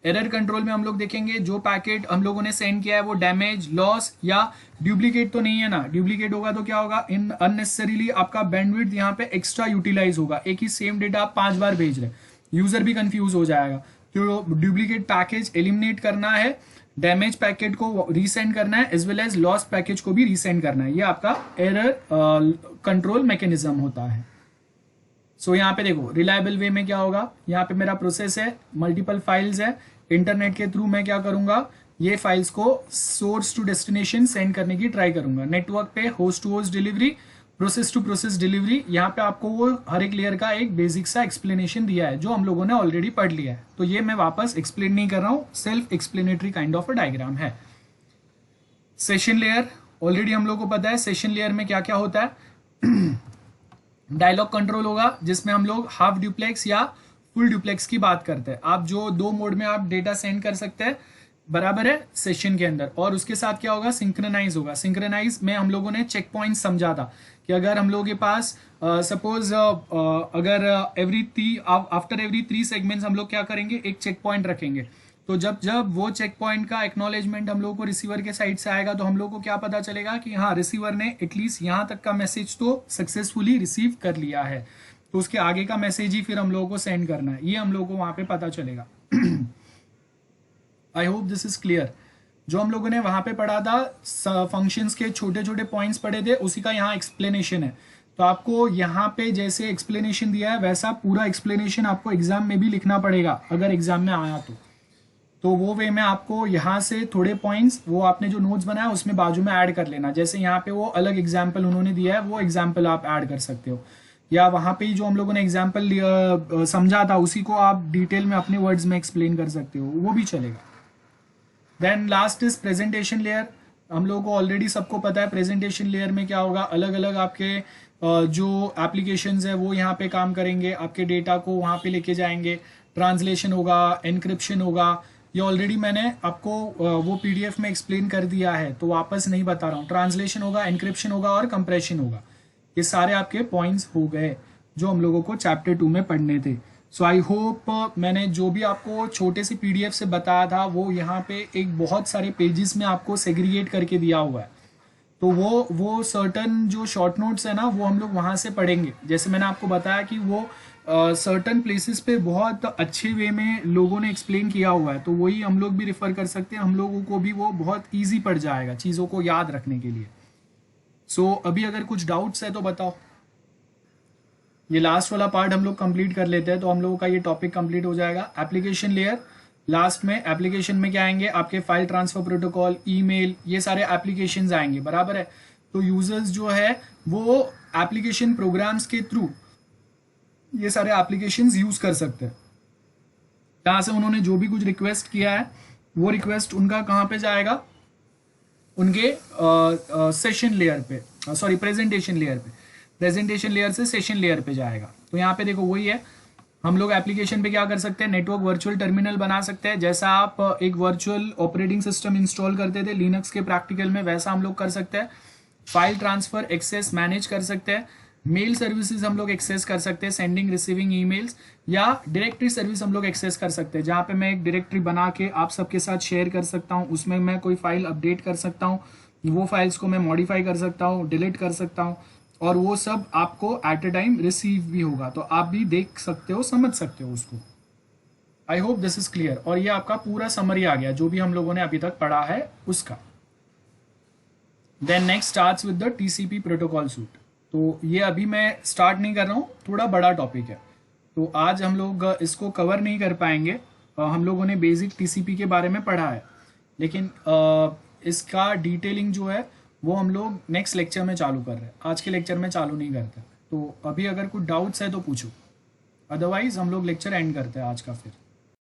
एरर कंट्रोल में हम लोग देखेंगे जो पैकेट हम लोगों ने सेंड किया है वो डैमेज, लॉस या डुप्लीकेट तो नहीं है ना। डुप्लीकेट होगा तो क्या होगा, इन अननेसेसरीली आपका बैंडविड्थ यहाँ पे एक्स्ट्रा यूटिलाइज होगा। एक ही सेम डेटा आप 5 बार भेज रहे, यूजर भी कंफ्यूज हो जाएगा। तो डुप्लीकेट पैकेज एलिमिनेट करना है, डैमेज पैकेट को रीसेंड करना है, as well as lost package को भी रीसेंड करना है। ये आपका एरर कंट्रोल मैकेनिज्म होता है। सो यहाँ पे देखो रिलायबल वे में क्या होगा, यहाँ पे मेरा प्रोसेस है, मल्टीपल फाइल्स है, इंटरनेट के थ्रू मैं क्या करूंगा, ये फाइल्स को सोर्स टू डेस्टिनेशन सेंड करने की ट्राई करूंगा। नेटवर्क पे host to host delivery, process to process delivery, यहाँ पे आपको वो हर एक लेयर का एक बेसिक सा एक्सप्लेनेशन दिया है जो हम लोगों ने ऑलरेडी पढ़ लिया है, तो ये मैं वापस एक्सप्लेन नहीं कर रहा हूँ, self explanatory kind of a diagram है। सेशन लेयर ऑलरेडी हम लोग को पता है, सेशन लेयर में क्या क्या होता है। डायलॉग कंट्रोल होगा जिसमें हम लोग हाफ ड्यूप्लेक्स या फुल ड्यूप्लेक्स की बात करते हैं। आप जो 2 मोड में आप डेटा सेंड कर सकते हैं, बराबर है, सेशन के अंदर। और उसके साथ क्या होगा, सिंक्रोनाइज होगा। सिंक्रोनाइज में हम लोगों ने चेक पॉइंट समझा था कि अगर हम लोगों के पास सपोज अगर आफ्टर एवरी 3 सेगमेंट्स हम लोग क्या करेंगे, एक चेक पॉइंट रखेंगे। तो जब जब वो चेक पॉइंट का एक्नॉलेजमेंट हम लोग को रिसीवर के साइड से आएगा तो हम लोग को क्या पता चलेगा कि हाँ रिसीवर ने एटलीस्ट यहाँ तक का मैसेज तो सक्सेसफुली रिसीव कर लिया है, तो उसके आगे का मैसेज ही फिर हम लोगों को सेंड करना है, ये हम लोग को वहां पे पता चलेगा। आई होप दिस इज क्लियर। जो हम लोगों ने वहां पे पढ़ा था, फंक्शंस के छोटे छोटे पॉइंट्स पढ़े थे, उसी का यहाँ एक्सप्लेनेशन है। तो आपको यहाँ पे जैसे एक्सप्लेनेशन दिया है वैसा पूरा एक्सप्लेनेशन आपको एग्जाम में भी लिखना पड़ेगा, अगर एग्जाम में आया तो वो वे में आपको यहाँ से थोड़े पॉइंट्स वो आपने जो नोट्स बनाया उसमें बाजू में ऐड कर लेना। जैसे यहाँ पे वो अलग एग्जाम्पल उन्होंने दिया है, वो एग्जाम्पल आप ऐड कर सकते हो, या वहाँ पे ही जो हम लोगों ने एग्जाम्पल समझा था उसी को आप डिटेल में अपने वर्ड्स में एक्सप्लेन कर सकते हो, वो भी चलेगा। Then last is presentation layer. हम लोगों को ऑलरेडी सबको पता है प्रेजेंटेशन लेयर में क्या होगा, अलग अलग आपके जो एप्लीकेशंस है वो यहाँ पे काम करेंगे, आपके डेटा को वहाँ पे लेके जाएंगे। ट्रांसलेशन होगा, एनक्रिप्शन होगा, ये ऑलरेडी मैंने आपको वो पीडीएफ में एक्सप्लेन कर दिया है तो वापस नहीं बता रहा हूँ। ट्रांसलेशन होगा, एनक्रिप्शन होगा और कंप्रेशन होगा। ये सारे आपके पॉइंट्स हो गए जो हम लोगों को चैप्टर 2 में पढ़ने थे। सो आई होप मैंने जो भी आपको छोटे से पीडीएफ से बताया था वो यहाँ पे एक बहुत सारे पेजेस में आपको सेग्रीगेट करके दिया हुआ है। तो वो सर्टन जो शॉर्ट नोट्स है ना वो हम लोग वहाँ से पढ़ेंगे। जैसे मैंने आपको बताया कि वो सर्टन प्लेसेस पे बहुत अच्छे वे में लोगों ने एक्सप्लेन किया हुआ है, तो वही हम लोग भी रिफर कर सकते हैं, हम लोगों को भी वो बहुत ईजी पड़ जाएगा चीज़ों को याद रखने के लिए। सो अभी अगर कुछ डाउट्स है तो बताओ। ये लास्ट वाला पार्ट हम लोग कंप्लीट कर लेते हैं तो हम लोगों का ये टॉपिक कंप्लीट हो जाएगा। एप्लीकेशन लेयर, लास्ट में एप्लीकेशन में क्या आएंगे, आपके फाइल ट्रांसफर प्रोटोकॉल, ईमेल, ये सारे एप्लीकेशंस आएंगे, बराबर है। तो यूजर्स जो है वो एप्लीकेशन प्रोग्राम्स के थ्रू ये सारे एप्लीकेशंस यूज कर सकते हैं। यहाँ से उन्होंने जो भी कुछ रिक्वेस्ट किया है वो रिक्वेस्ट उनका कहाँ पे जाएगा, उनके सेशन लेयर पे, सॉरी प्रेजेंटेशन लेयर पे, प्रेजेंटेशन लेयर से सेशन लेयर पे जाएगा। तो यहाँ पे देखो वही है, हम लोग एप्लीकेशन पे क्या कर सकते हैं, नेटवर्क वर्चुअल टर्मिनल बना सकते हैं। जैसा आप एक वर्चुअल ऑपरेटिंग सिस्टम इंस्टॉल करते थे लिनक्स के प्रैक्टिकल में, वैसा हम लोग कर सकते हैं। फाइल ट्रांसफर एक्सेस मैनेज कर सकते हैं। मेल सर्विसेज हम लोग एक्सेस कर सकते हैं, सेंडिंग रिसीविंग ईमेल्स, या डायरेक्टरी सर्विस हम लोग एक्सेस कर सकते हैं, जहाँ पे मैं एक डायरेक्टरी बना के आप सबके साथ शेयर कर सकता हूँ। उसमें मैं कोई फाइल अपडेट कर सकता हूँ, वो फाइल्स को मैं मॉडिफाई कर सकता हूँ, डिलीट कर सकता हूँ, और वो सब आपको एट अ टाइम रिसीव भी होगा, तो आप भी देख सकते हो, समझ सकते हो उसको। आई होप दिस इज क्लियर। और ये आपका पूरा समरी आ गया जो भी हम लोगों ने अभी तक पढ़ा है उसका। Then next starts with the TCP protocol suite. तो ये अभी मैं स्टार्ट नहीं कर रहा हूँ, थोड़ा बड़ा टॉपिक है, तो आज हम लोग इसको कवर नहीं कर पाएंगे। हम लोगों ने बेसिक टीसीपी के बारे में पढ़ा है, लेकिन इसका डिटेलिंग जो है वो हम लोग नेक्स्ट लेक्चर में चालू कर रहे हैं, आज के लेक्चर में चालू नहीं करते। तो अभी अगर कुछ डाउट्स है तो पूछो, अदरवाइज हम लोग लेक्चर एंड करते हैं आज का फिर।